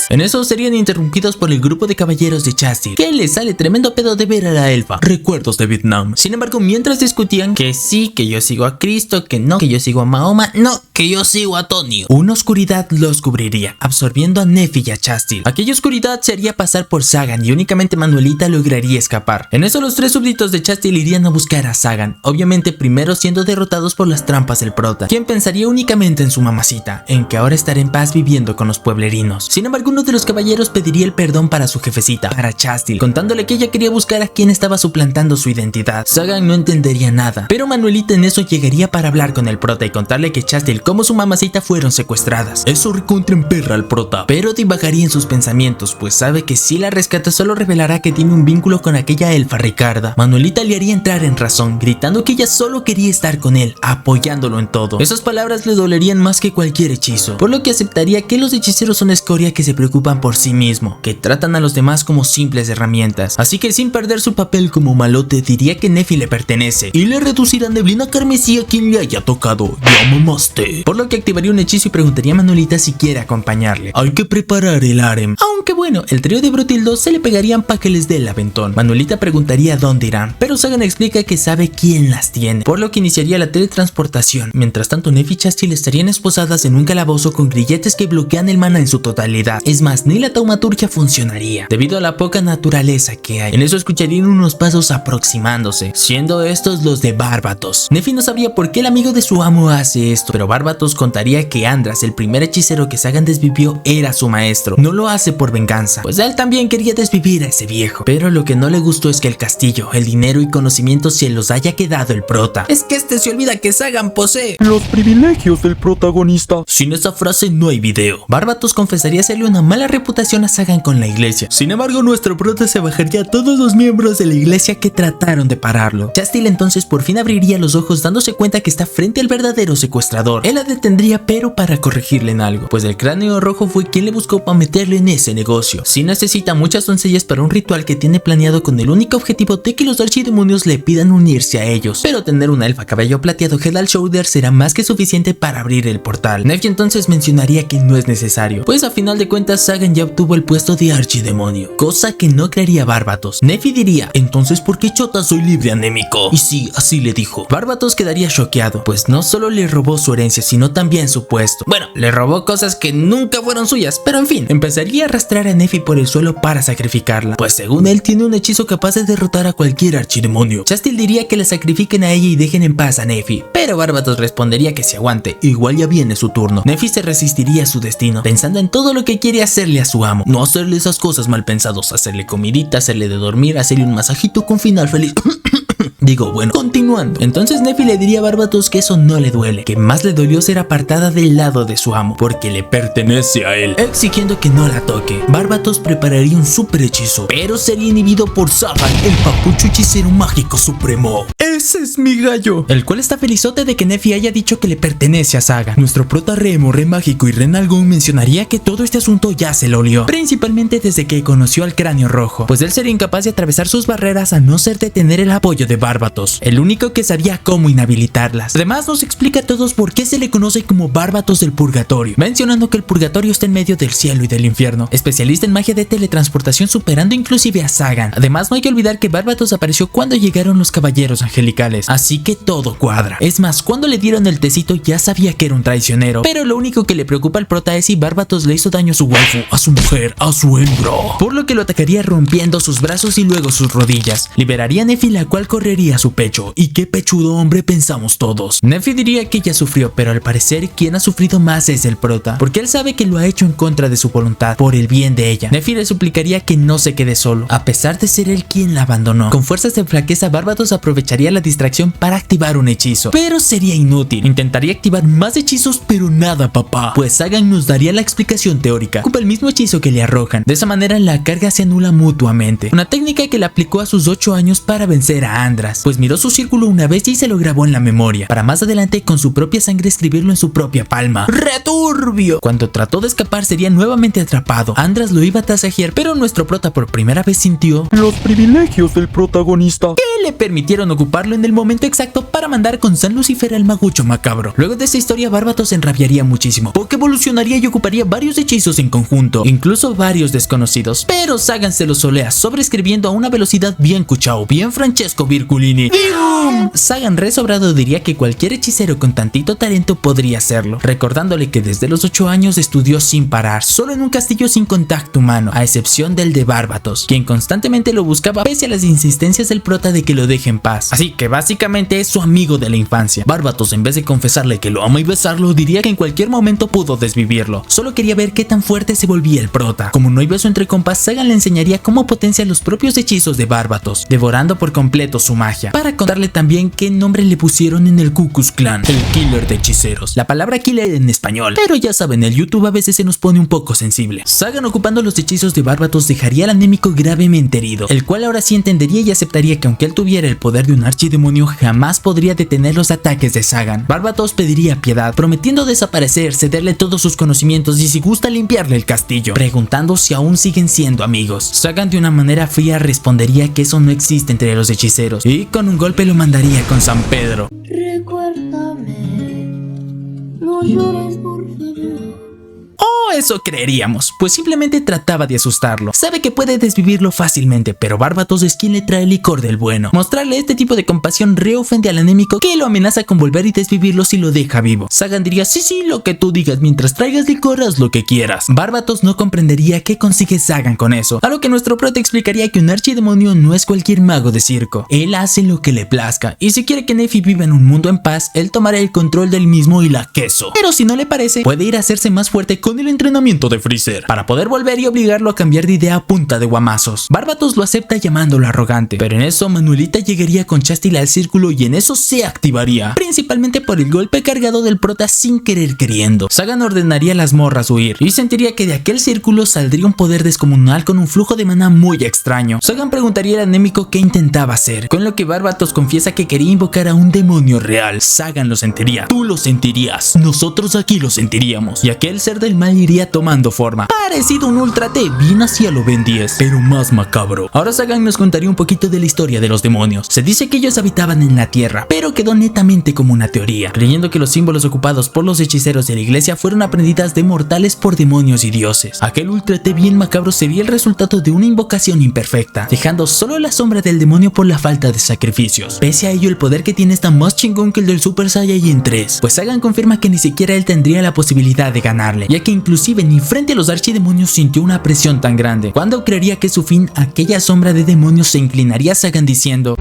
En eso serían interrumpidos por el grupo de caballeros de Chastil, que les sale tremendo pedo de ver a la elfa. Recuerdos de Vietnam. Sin embargo, mientras discutían que sí, que yo sigo a Cristo, que no, que yo sigo a Mahoma, no, que yo sigo a Tonio, una oscuridad los cubriría, absorbiendo a Nephi y a Chastil. Aquella oscuridad se haría pasar por Sagan y únicamente Manuelita lograría escapar. En eso los tres súbditos de Chastil irían a buscar a Sagan, obviamente primero siendo derrotados por las trampas del prota, quien pensaría únicamente en su mamacita, en que ahora estará en paz viviendo con los pueblerinos. Sin embargo, uno de los caballeros pediría el perdón para su jefecita, para Chastil, contándole que ella quería buscar a quien estaba suplantando su identidad. Sagan no entendería nada, pero Manuelita en eso llegaría para hablar con el prota y contarle que Chastil como su mamacita fueron secuestradas. Eso recontra emperra al prota, pero divagaría en sus pensamientos, pues sabe que si la rescata solo revelará que tiene un vínculo con aquella elfa Ricarda. Manuelita le haría entrar en razón, gritando que ella solo quería estar con él, apoyándolo en todo. Esas palabras le dolerían más que cualquier hechizo, por lo que aceptaría que los hechiceros son escoria que se preocupan por sí mismo, que tratan a los demás como simples simples herramientas. Así que sin perder su papel como malote diría que Nefi le pertenece y le reducirá neblina carmesí a quien le haya tocado. Ya mamaste. Por lo que activaría un hechizo y preguntaría a Manuelita si quiere acompañarle. Hay que preparar el harem. Aunque bueno, el trío de Brutildo se le pegarían pa' que les dé el aventón. Manuelita preguntaría dónde irán, pero Sagan explica que sabe quién las tiene, por lo que iniciaría la teletransportación. Mientras tanto, Nefi y Chastil estarían esposadas en un calabozo con grilletes que bloquean el mana en su totalidad. Es más, ni la taumaturgia funcionaría, debido a la poca naturaleza que hay. En eso escucharían unos pasos aproximándose, siendo estos los de Barbatos. Nefi no sabría por qué el amigo de su amo hace esto, pero Barbatos contaría que Andras, el primer hechicero que Sagan desvivió, era su maestro. No lo hace por venganza, pues él también quería desvivir a ese viejo. Pero lo que no le gustó es que el castillo, el dinero y conocimientos se los haya quedado el prota. Es que este se olvida que Sagan posee los privilegios del protagonista. Sin esa frase no hay video. Barbatos confesaría hacerle una mala reputación a Sagan con la iglesia. Sin embargo, nuestro prota se bajaría a todos los miembros de la iglesia que trataron de pararlo. Chastil entonces por fin abriría los ojos dándose cuenta que está frente al verdadero secuestrador. Él la detendría, pero para corregirle en algo, pues el cráneo rojo fue quien le buscó para meterle en ese negocio. Sí necesita muchas doncellas para un ritual que tiene planeado con el único objetivo de que los archidemonios le pidan unirse a ellos, pero tener una elfa cabello plateado head and shoulder será más que suficiente para abrir el portal. Nefi entonces mencionaría que no es necesario, pues a final de cuentas Sagan ya obtuvo el puesto de archidemonio, cosa que no creería Barbatos. Nefi diría, entonces ¿por qué chota soy libre anémico? Y sí, así le dijo. Barbatos quedaría choqueado, pues no solo le robó su herencia, sino también su puesto. Bueno, le robó cosas que nunca fueron suyas, pero en fin, empezaría a arrastrar a Nefi por el suelo para sacrificarla, pues según él tiene un hechizo capaz de derrotar a cualquier archidemonio. Chastil diría que la sacrifiquen a ella y dejen en paz a Nefi, pero Barbatos respondería que se aguante, igual ya viene su turno. Nefi se resistiría a su destino, pensando en todo lo que quiere hacerle a su amo. No hacerle esas cosas mal pensados, hacerle comidita, hacerle de dormir, hacerle un masajito con final feliz. Digo, bueno, continuando. Entonces Nefi le diría a Barbatos que eso no le duele, que más le dolió ser apartada del lado de su amo, porque le pertenece a él, exigiendo que no la toque. Barbatos prepararía un super hechizo, pero sería inhibido por Sagan, el papucho hechicero mágico supremo. Ese es mi gallo, el cual está felizote de que Nefi haya dicho que le pertenece a Sagan. Nuestro prota Remo, Re Mágico y Ren Algún mencionaría que todo este asunto ya se lo olió, principalmente desde que conoció al cráneo rojo, pues él sería incapaz de atravesar sus barreras a no ser de tener el apoyo de Barbatos, el único que sabía cómo inhabilitarlas. Además nos explica a todos por qué se le conoce como Barbatos del Purgatorio, mencionando que el purgatorio está en medio del cielo y del infierno, especialista en magia de teletransportación superando inclusive a Sagan. Además no hay que olvidar que Barbatos apareció cuando llegaron los caballeros angelicales, así que todo cuadra. Es más, cuando le dieron el tecito ya sabía que era un traicionero, pero lo único que le preocupa al prota es si Barbatos le hizo daño a su waifu, a su mujer, a su hembra, por lo que lo atacaría rompiendo sus brazos y luego sus rodillas. Liberaría a Nefi, la cual correría a su pecho, y qué pechudo hombre pensamos todos. Nefi diría que ella sufrió, pero al parecer quien ha sufrido más es el prota, porque él sabe que lo ha hecho en contra de su voluntad, por el bien de ella. Nefi le suplicaría que no se quede solo, a pesar de ser él quien la abandonó. Con fuerzas de flaqueza, Barbatos aprovecharía la distracción para activar un hechizo, pero sería inútil. Intentaría activar más hechizos, pero nada, papá, pues Sagan nos daría la explicación teórica. Ocupa el mismo hechizo que le arrojan, de esa manera la carga se anula mutuamente, una técnica que le aplicó a sus 8 años para vencer a Andras, pues miró su círculo una vez y se lo grabó en la memoria, para más adelante con su propia sangre escribirlo en su propia palma. ¡Returbio! Cuando trató de escapar sería nuevamente atrapado. Andras lo iba a tasajear, pero nuestro prota por primera vez sintió los privilegios del protagonista, que le permitieron ocuparlo en el momento exacto para mandar con San Lucifer al magucho macabro. Luego de esta historia, Barbatos se enrabiaría muchísimo, porque evolucionaría y ocuparía varios hechizos en conjunto, incluso varios desconocidos, pero Sagan se los solea sobreescribiendo a una velocidad bien cuchao, bien Francesco Virgulini. ¡Bum! Sagan resobrado diría que cualquier hechicero con tantito talento podría hacerlo, recordándole que desde los 8 años estudió sin parar, solo en un castillo sin contacto humano, a excepción del de Barbatos, quien constantemente lo buscaba pese a las insistencias del prota de que lo deje en paz. Así que básicamente es su amigo de la infancia. Barbatos, en vez de confesarle que lo ama y besarlo, diría que en cualquier momento pudo desvivirlo. Solo quería ver qué tan fuerte se volvía el prota. Como no hay beso entre compas, Sagan le enseñaría cómo potencia los propios hechizos de Barbatos, devorando por completo su magia, para contarle también qué nombre le pusieron en el Ku Klux Klan, el killer de hechiceros. La palabra killer en español, pero ya saben, el YouTube a veces se nos pone un poco sensible. Sagan, ocupando los hechizos de Barbatos, dejaría al anémico gravemente herido, el cual ahora sí entendería y aceptaría que aunque él tuviera el poder de un archidemonio, archidemonio jamás podría detener los ataques de Sagan. Barbatos pediría piedad, prometiendo desaparecer, cederle todos sus conocimientos y si gusta limpiarle el castillo, preguntando si aún siguen siendo amigos. Sagan de una manera fría respondería que eso no existe entre los hechiceros y con un golpe lo mandaría con San Pedro. Recuérdame, no llores por favor. Oh, eso creeríamos, pues simplemente trataba de asustarlo. Sabe que puede desvivirlo fácilmente, pero Barbatos es quien le trae el licor del bueno. Mostrarle este tipo de compasión reofende al anémico que lo amenaza con volver y desvivirlo si lo deja vivo. Sagan diría, sí, lo que tú digas, mientras traigas licor haz lo que quieras. Barbatos no comprendería qué consigue Sagan con eso, a lo que nuestro prota explicaría que un archidemonio no es cualquier mago de circo. Él hace lo que le plazca, y si quiere que Nephi viva en un mundo en paz, él tomará el control del mismo y la queso. Pero si no le parece, puede ir a hacerse más fuerte con el entrenamiento de Freezer, para poder volver y obligarlo a cambiar de idea a punta de guamazos. Barbatos lo acepta llamándolo arrogante, pero en eso Manuelita llegaría con Chastil al círculo y en eso se activaría, principalmente por el golpe cargado del prota sin querer queriendo. Sagan ordenaría a las morras huir, y sentiría que de aquel círculo saldría un poder descomunal con un flujo de maná muy extraño. Sagan preguntaría al anémico qué intentaba hacer, con lo que Barbatos confiesa que quería invocar a un demonio real. Sagan lo sentiría, tú lo sentirías, nosotros aquí lo sentiríamos, y aquel ser del mal iría tomando forma, parecido a un Ultra T, bien hacia lo Ben 10, pero más macabro. Ahora Sagan nos contaría un poquito de la historia de los demonios. Se dice que ellos habitaban en la tierra, pero quedó netamente como una teoría, creyendo que los símbolos ocupados por los hechiceros de la iglesia fueron aprendidas de mortales por demonios y dioses. Aquel Ultra T bien macabro sería el resultado de una invocación imperfecta, dejando solo la sombra del demonio por la falta de sacrificios. Pese a ello, el poder que tiene está más chingón que el del Super Saiyajin 3, pues Sagan confirma que ni siquiera él tendría la posibilidad de ganarle, ya que inclusive ni frente a los archidemonios sintió una presión tan grande. Cuando creería que su fin, aquella sombra de demonios se inclinaría a Sagan diciendo: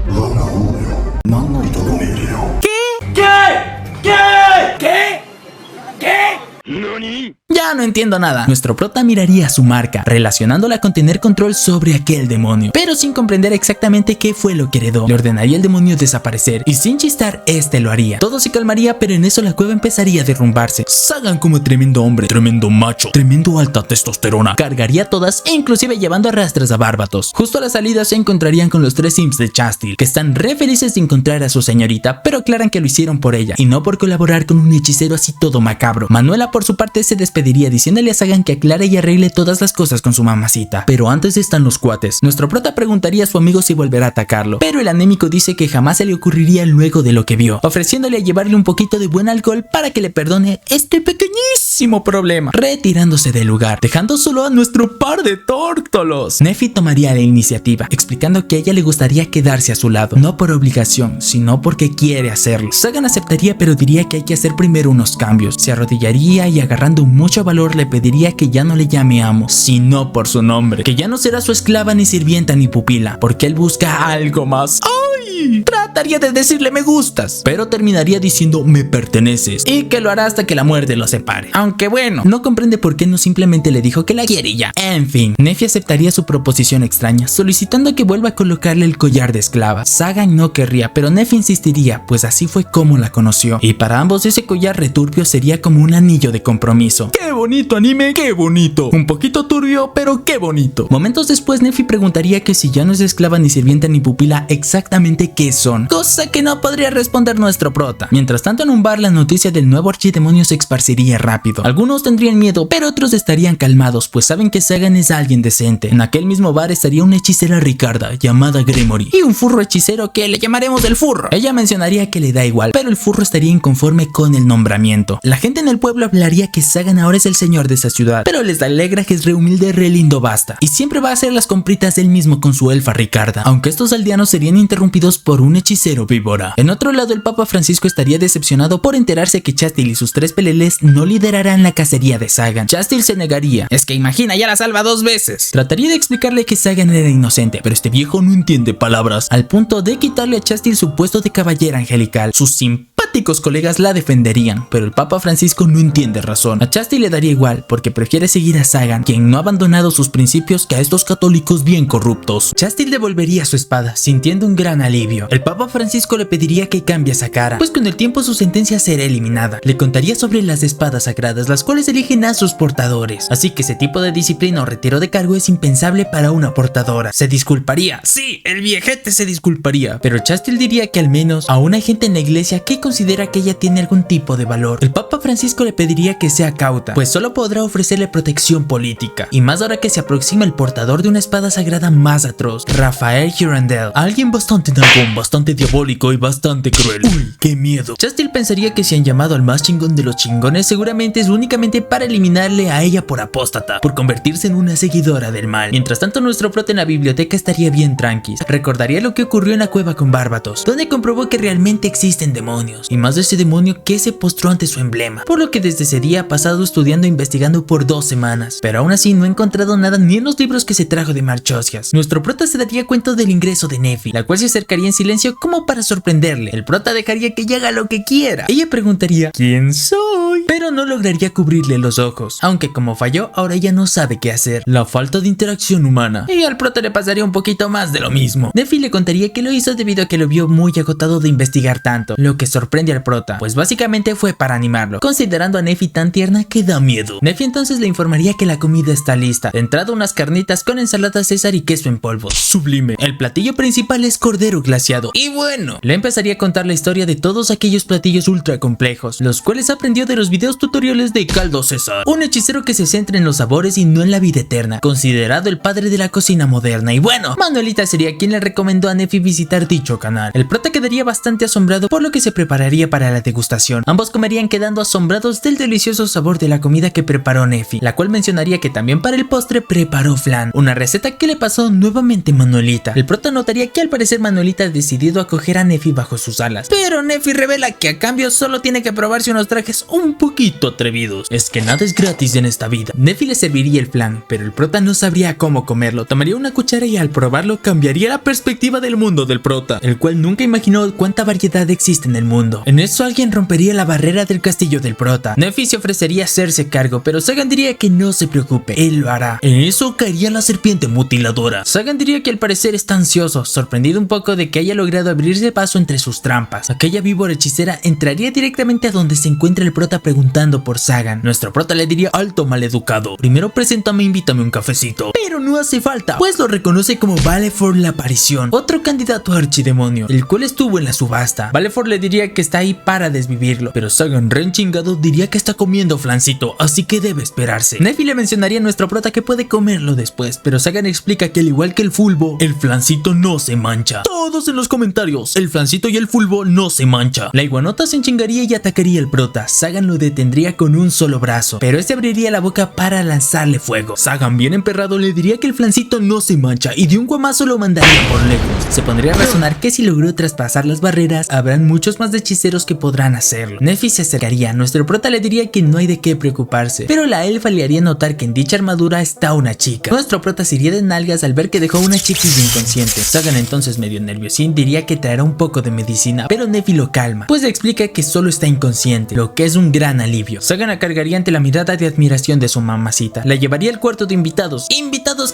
Ya no entiendo nada. Nuestro prota miraría su marca, relacionándola con tener control sobre aquel demonio, pero sin comprender exactamente qué fue lo que heredó. Le ordenaría al demonio desaparecer, y sin chistar, este lo haría. Todo se calmaría, pero en eso la cueva empezaría a derrumbarse. Sagan, como tremendo hombre, tremendo macho, tremendo alta testosterona, cargaría todas e inclusive llevando a rastras a Barbatos. Justo a la salida se encontrarían con los 3 Sims de Chastil, que están re felices de encontrar a su señorita, pero aclaran que lo hicieron por ella, y no por colaborar con un hechicero así todo macabro. Manuela por su parte se despediría diciéndole a Sagan que aclare y arregle todas las cosas con su mamacita. Pero antes están los cuates. Nuestro prota preguntaría a su amigo si volverá a atacarlo, pero el anémico dice que jamás se le ocurriría luego de lo que vio, ofreciéndole a llevarle un poquito de buen alcohol para que le perdone este pequeñísimo problema, retirándose del lugar, dejando solo a nuestro par de tórtolos. Nephi tomaría la iniciativa, explicando que a ella le gustaría quedarse a su lado, no por obligación, sino porque quiere hacerlo. Sagan aceptaría, pero diría que hay que hacer primero unos cambios. Se arrodillaría y agarrando mucho valor le pediría que ya no le llame amo, sino por su nombre, que ya no será su esclava ni sirvienta ni pupila, porque él busca algo más. ¡Ay! Trataría de decirle me gustas, pero terminaría diciendo me perteneces, y que lo hará hasta que la muerte lo separe. Aunque bueno, no comprende por qué no simplemente le dijo que la quiere y ya. En fin, Nephi aceptaría su proposición extraña, solicitando que vuelva a colocarle el collar de esclava. Sagan no querría, pero Nephi insistiría, pues así fue como la conoció, y para ambos ese collar returbio sería como un anillo de compromiso. ¡Qué bonito anime! ¡Qué bonito! Un poquito turbio, pero qué bonito. Momentos después Nephi preguntaría que si ya no es esclava ni sirvienta ni pupila, exactamente qué son, cosa que no podría responder nuestro prota. Mientras tanto, en un bar la noticia del nuevo archidemonio se esparciría rápido. Algunos tendrían miedo, pero otros estarían calmados, pues saben que Sagan es alguien decente. En aquel mismo bar estaría una hechicera Ricarda llamada Gremory y un furro hechicero que le llamaremos el furro. Ella mencionaría que le da igual, pero el furro estaría inconforme con el nombramiento. La gente en el pueblo hablaría que Sagan ahora es el señor de esa ciudad, pero les alegra que es re humilde, re lindo basta, y siempre va a hacer las compritas él mismo con su elfa Ricarda, aunque estos aldeanos serían interrumpidos por un hechicero víbora. En otro lado, el Papa Francisco estaría decepcionado por enterarse que Chastil y sus 3 peleles no liderarán la cacería de Sagan. Chastil se negaría, es que imagina, ya la salva 2 veces. Trataría de explicarle que Sagan era inocente, pero este viejo no entiende palabras, al punto de quitarle a Chastil su puesto de caballera angelical. Su simpático simpáticos colegas la defenderían, pero el Papa Francisco no entiende razón. A Chastity le daría igual, porque prefiere seguir a Sagan, quien no ha abandonado sus principios, que a estos católicos bien corruptos. Chastity devolvería su espada, sintiendo un gran alivio. El Papa Francisco le pediría que cambie esa cara, pues con el tiempo su sentencia será eliminada. Le contaría sobre las espadas sagradas, las cuales eligen a sus portadores, así que ese tipo de disciplina o retiro de cargo es impensable para una portadora. Se disculparía, sí, el viejete se disculparía, pero Chastity diría que al menos a una gente en la iglesia que considera que ella tiene algún tipo de valor. El Papa Francisco le pediría que sea cauta, pues solo podrá ofrecerle protección política, y más ahora que se aproxima el portador de una espada sagrada más atroz, Rafael Girandel, alguien bastante nalgón, bastante diabólico y bastante cruel. Uy, qué miedo. Chastity pensaría que si han llamado al más chingón de los chingones, seguramente es únicamente para eliminarle a ella por apóstata, por convertirse en una seguidora del mal. Mientras tanto, nuestro prota en la biblioteca estaría bien tranquis. Recordaría lo que ocurrió en la cueva con Bárbatos, donde comprobó que realmente existen demonios, y más de ese demonio que se postró ante su emblema, por lo que desde ese día ha pasado estudiando e investigando por 2 semanas, pero aún así no ha encontrado nada ni en los libros que se trajo de Marchosias. Nuestro prota se daría cuenta del ingreso de Nefi, la cual se acercaría en silencio como para sorprenderle. El prota dejaría que ella haga lo que quiera. Ella preguntaría ¿quién soy? Pero no lograría cubrirle los ojos, aunque como falló, ahora ella no sabe qué hacer. La falta de interacción humana. Y al prota le pasaría un poquito más de lo mismo. Nefi le contaría que lo hizo debido a que lo vio muy agotado de investigar tanto, lo que sorprende al prota, pues básicamente fue para animarlo, considerando a Nefi tan tierna que da miedo. Nefi entonces le informaría que la comida está lista. De entrada, unas carnitas con ensalada César y queso en polvo. Sublime. El platillo principal es cordero glaseado. Y bueno, le empezaría a contar la historia de todos aquellos platillos ultra complejos, los cuales aprendió de los videos tutoriales de Caldo César, un hechicero que se centra en los sabores y no en la vida eterna, considerado el padre de la cocina moderna. Y bueno, Manuelita sería quien le recomendó a Nefi visitar dicho canal. El prota quedaría bastante asombrado por lo que se prepararía para la degustación. Ambos comerían quedando asombrados del delicioso sabor de la comida que preparó Nefi, la cual mencionaría que también para el postre preparó flan, una receta que le pasó nuevamente Manuelita. El prota notaría que al parecer Manuelita ha decidido acoger a Nefi bajo sus alas, pero Nefi revela que a cambio solo tiene que probarse unos trajes un poquito atrevidos. Es que nada es gratis en esta vida. Nefi le serviría el flan, pero el prota no sabría cómo comerlo. Tomaría una cuchara y al probarlo cambiaría la perspectiva del mundo del prota, el cual nunca imaginó cuánta variedad existe en el mundo. En eso alguien rompería la barrera del castillo del prota. Nefi se ofrecería a hacerse cargo, pero Sagan diría que no se preocupe, él lo hará. En eso caería la serpiente mutiladora. Sagan diría que al parecer está ansioso, sorprendido un poco de que haya logrado abrirse paso entre sus trampas. Aquella víbora hechicera entraría directamente a donde se encuentra el prota preguntando por Sagan. Nuestro prota le diría: alto maleducado, primero preséntame, invítame un cafecito. Pero no hace falta, pues lo reconoce como Vallefort la aparición, otro candidato a archidemonio, el cual estuvo en la subasta. Vallefort le diría que está ahí para desvivirlo, pero Sagan, re chingado, diría que está comiendo flancito, así que debe esperarse. Nefi le mencionaría a nuestro prota que puede comerlo después, pero Sagan explica que al igual que el fulbo, el flancito no se mancha. Todos en los comentarios, el flancito y el fulbo no se mancha. La iguanota se enchingaría y atacaría al prota. Sagan lo detendría con un solo brazo, pero este abriría la boca para lanzarle fuego. Sagan, bien emperrado, le diría que el flancito no se mancha y de un guamazo lo mandaría por lejos. Se pondría a razonar que si logró traspasar las barreras, habrán muchos más hechiceros que podrán hacerlo. Nefi se acercaría, nuestro prota le diría que no hay de qué preocuparse, pero la elfa le haría notar que en dicha armadura está una chica. Nuestro prota se iría de nalgas al ver que dejó una chiquilla inconsciente. Sagan, entonces medio nerviosín, diría que traerá un poco de medicina, pero Nefi lo calma, pues le explica que solo está inconsciente, lo que es un gran alivio. Sagan la cargaría ante la mirada de admiración de su mamacita. La llevaría al cuarto de invitados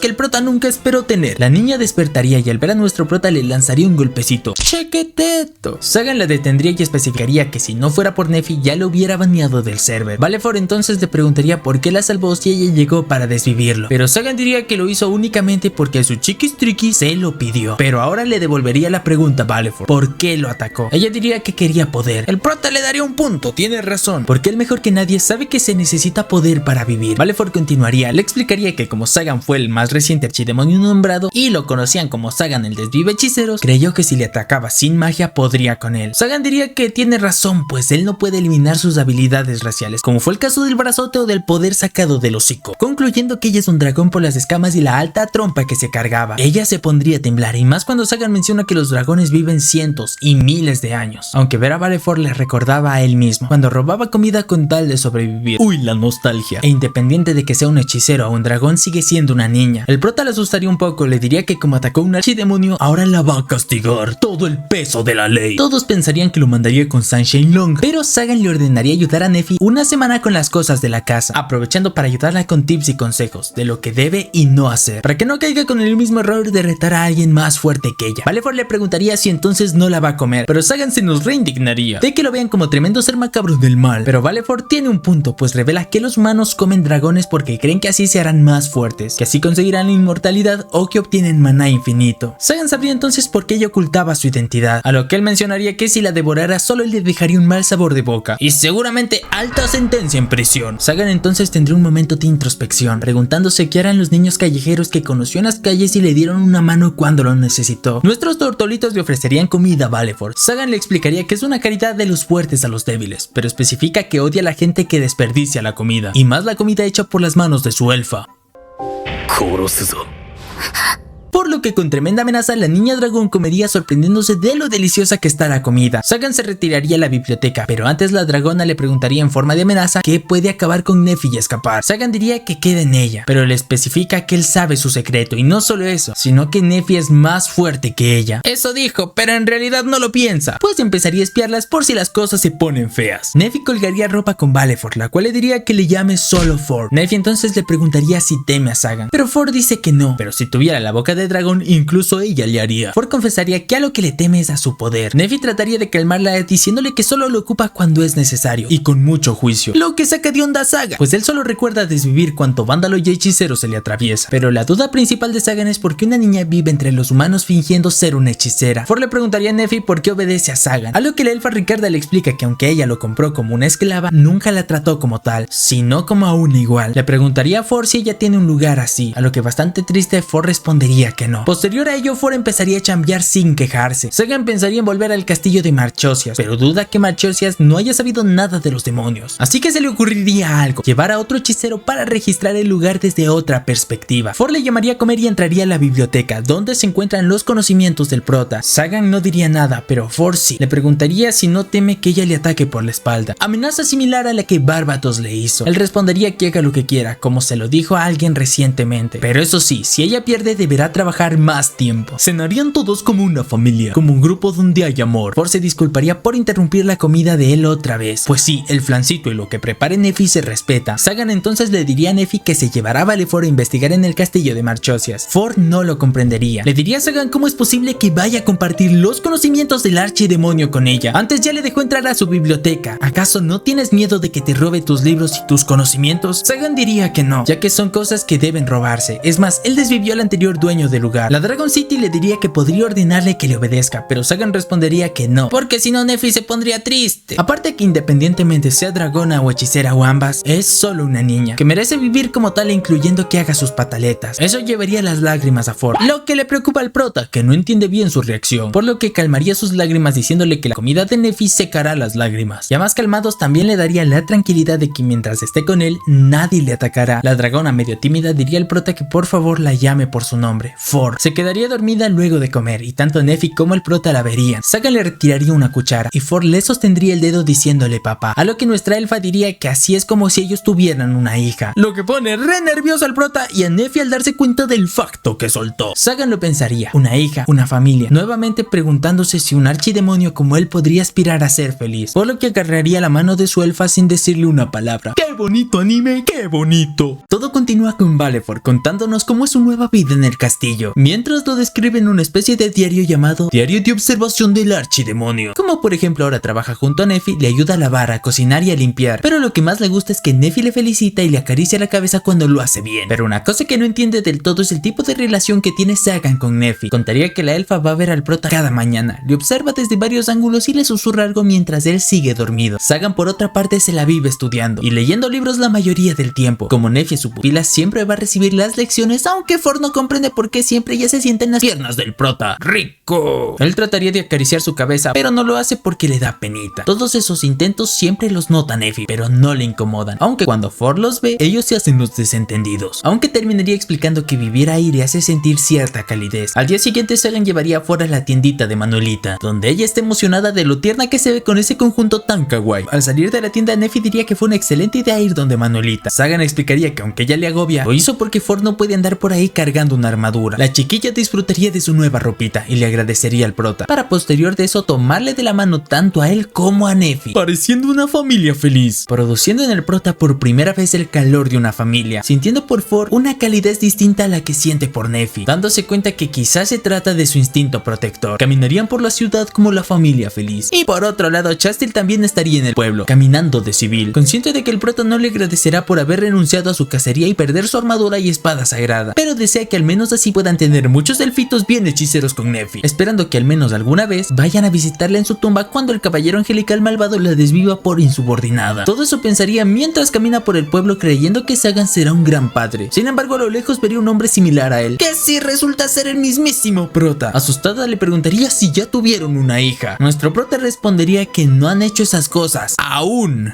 que el prota nunca esperó tener. La niña despertaría y al ver a nuestro prota le lanzaría un golpecito. ¡Chequeteto! Sagan la detendría y especificaría que si no fuera por Nefi ya lo hubiera baneado del server. Vallefort entonces le preguntaría por qué la salvó si ella llegó para desvivirlo, pero Sagan diría que lo hizo únicamente porque su chiquis triqui se lo pidió. Pero ahora le devolvería la pregunta a Vallefort: ¿por qué lo atacó? Ella diría que quería poder. El prota le daría un punto, tiene razón, porque él mejor que nadie sabe que se necesita poder para vivir. Vallefort continuaría, le explicaría que como Sagan fue el más reciente archidemonio nombrado y lo conocían como Sagan el desvive hechiceros, creyó que si le atacaba sin magia podría con él. Sagan diría que tiene razón, pues él no puede eliminar sus habilidades raciales, como fue el caso del brazote o del poder sacado del hocico, concluyendo que ella es un dragón por las escamas y la alta trompa que se cargaba. Ella se pondría a temblar, y más cuando Sagan menciona que los dragones viven cientos y miles de años, aunque ver a Vallefort le recordaba a él mismo, cuando robaba comida con tal de sobrevivir. Uy, la nostalgia. E independiente de que sea un hechicero o un dragón, sigue siendo una niña. El prota le asustaría un poco, le diría que como atacó a un archidemonio, ahora la va a castigar todo el peso de la ley. Todos pensarían que lo mandaría con Sunshine Long, pero Sagan le ordenaría ayudar a Neffy una semana con las cosas de la casa, aprovechando para ayudarla con tips y consejos de lo que debe y no hacer, para que no caiga con el mismo error de retar a alguien más fuerte que ella. Valefor le preguntaría si entonces no la va a comer, pero Sagan se nos reindignaría de que lo vean como tremendo ser macabro del mal. Pero Valefor tiene un punto, pues revela que los humanos comen dragones porque creen que así se harán más fuertes, que así conseguirán la inmortalidad o que obtienen maná infinito. Sagan sabría entonces por qué ella ocultaba su identidad, a lo que él mencionaría que si la devorara solo le dejaría un mal sabor de boca y seguramente alta sentencia en prisión. Sagan entonces tendría un momento de introspección, preguntándose qué harán los niños callejeros que conoció en las calles y le dieron una mano cuando lo necesitó. Nuestros tortolitos le ofrecerían comida a Valefor. Sagan le explicaría que es una caridad de los fuertes a los débiles, pero especifica que odia a la gente que desperdicia la comida, y más la comida hecha por las manos de su elfa. Por lo que con tremenda amenaza la niña dragón comería sorprendiéndose de lo deliciosa que está la comida. Sagan se retiraría a la biblioteca, pero antes la dragona le preguntaría en forma de amenaza que puede acabar con Neffy y escapar. Sagan diría que quede en ella, pero le especifica que él sabe su secreto y no solo eso, sino que Neffy es más fuerte que ella. Eso dijo, pero en realidad no lo piensa, pues empezaría a espiarlas por si las cosas se ponen feas. Neffy colgaría ropa con Valefor, la cual le diría que le llame solo Ford. Neffy entonces le preguntaría si teme a Sagan, pero Ford dice que no, pero si tuviera la boca de dragón incluso ella le haría. Ford confesaría que a lo que le teme es a su poder. Neffy trataría de calmarla diciéndole que solo lo ocupa cuando es necesario y con mucho juicio, lo que saca de onda a Sagan, pues él solo recuerda desvivir cuanto vándalo y hechicero se le atraviesa. Pero la duda principal de Sagan es por qué una niña vive entre los humanos fingiendo ser una hechicera. Ford le preguntaría a Neffy por qué obedece a Sagan, a lo que la elfa Ricarda le explica que aunque ella lo compró como una esclava, nunca la trató como tal, sino como a una igual. Le preguntaría a Ford si ella tiene un lugar así, a lo que bastante triste Ford respondería que no. Posterior a ello, Ford empezaría a chambear sin quejarse. Sagan pensaría en volver al castillo de Marchosias, pero duda que Marchosias no haya sabido nada de los demonios. Así que se le ocurriría algo, llevar a otro hechicero para registrar el lugar desde otra perspectiva. Ford le llamaría a comer y entraría a la biblioteca, donde se encuentran los conocimientos del prota. Sagan no diría nada, pero Ford sí. Le preguntaría si no teme que ella le ataque por la espalda, amenaza similar a la que Barbatos le hizo. Él respondería que haga lo que quiera, como se lo dijo a alguien recientemente, pero eso sí, si ella pierde deberá trabajar más tiempo. Cenarían todos como una familia, como un grupo donde hay amor. Ford se disculparía por interrumpir la comida de él otra vez, pues sí, el flancito y lo que prepare Neffy se respeta. Sagan entonces le diría a Neffy que se llevará a Valefor a investigar en el castillo de Marchosias. Ford no lo comprendería. Le diría a Sagan cómo es posible que vaya a compartir los conocimientos del archidemonio con ella. Antes ya le dejó entrar a su biblioteca. ¿Acaso no tienes miedo de que te robe tus libros y tus conocimientos? Sagan diría que no, ya que son cosas que deben robarse. Es más, él desvivió al anterior dueño del lugar. La Dragon City le diría que podría ordenarle que le obedezca, pero Sagan respondería que no, porque si no Neffy se pondría triste. Aparte que independientemente sea dragona o hechicera o ambas, es solo una niña, que merece vivir como tal incluyendo que haga sus pataletas. Eso llevaría las lágrimas a Ford, lo que le preocupa al prota, que no entiende bien su reacción, por lo que calmaría sus lágrimas diciéndole que la comida de Neffy secará las lágrimas. Ya más calmados también le daría la tranquilidad de que mientras esté con él, nadie le atacará. La dragona medio tímida diría al prota que por favor la llame por su nombre, Ford. Se quedaría dormida luego de comer y tanto Neffy como el prota la verían. Sagan le retiraría una cuchara y Ford le sostendría el dedo diciéndole papá, a lo que nuestra elfa diría que así es como si ellos tuvieran una hija, lo que pone re nervioso al prota y a Neffy al darse cuenta del facto que soltó. Sagan lo pensaría, una hija, una familia, nuevamente preguntándose si un archidemonio como él podría aspirar a ser feliz, por lo que agarraría la mano de su elfa sin decirle una palabra. ¡Qué bonito anime! ¡Qué bonito! Todo continúa con Valefor contándonos cómo es su nueva vida en el castillo, mientras lo describe en una especie de diario llamado Diario de Observación del Archidemonio. Como por ejemplo ahora trabaja junto a Neffy, le ayuda a lavar, a cocinar y a limpiar, pero lo que más le gusta es que Neffy le felicita y le acaricia la cabeza cuando lo hace bien. Pero una cosa que no entiende del todo es el tipo de relación que tiene Sagan con Neffy. Contaría que la elfa va a ver al prota cada mañana, le observa desde varios ángulos y le susurra algo mientras él sigue dormido. Sagan por otra parte se la vive estudiando y leyendo libros la mayoría del tiempo. Como Neffy su pupila siempre va a recibir las lecciones, aunque Ford no comprende por qué que siempre ella se sienta en las piernas del prota. ¡Rico! Él trataría de acariciar su cabeza, pero no lo hace porque le da penita. Todos esos intentos siempre los nota Neffy, pero no le incomodan, aunque cuando Ford los ve, ellos se hacen los desentendidos. Aunque terminaría explicando que vivir ahí le hace sentir cierta calidez. Al día siguiente Sagan llevaría a Ford a la tiendita de Manuelita, donde ella está emocionada de lo tierna que se ve con ese conjunto tan kawaii. Al salir de la tienda, Neffy diría que fue una excelente idea ir donde Manuelita. Sagan explicaría que aunque ella le agobia, lo hizo porque Ford no puede andar por ahí cargando una armadura. La chiquilla disfrutaría de su nueva ropita y le agradecería al prota, para posterior de eso tomarle de la mano tanto a él como a Neffy, pareciendo una familia feliz, produciendo en el prota por primera vez el calor de una familia, sintiendo por Ford una calidez distinta a la que siente por Neffy, dándose cuenta que quizás se trata de su instinto protector. Caminarían por la ciudad como la familia feliz. Y por otro lado, Chastil también estaría en el pueblo, caminando de civil, consciente de que el prota no le agradecerá por haber renunciado a su cacería y perder su armadura y espada sagrada, pero desea que al menos así puedan tener muchos elfitos bien hechiceros con Neffy, esperando que al menos alguna vez vayan a visitarla en su tumba cuando el caballero angelical malvado la desviva por insubordinada. Todo eso pensaría mientras camina por el pueblo creyendo que Sagan será un gran padre. Sin embargo, a lo lejos vería un hombre similar a él, que sí resulta ser el mismísimo prota. Asustada le preguntaría si ya tuvieron una hija. Nuestro prota respondería que no han hecho esas cosas. ¡Aún!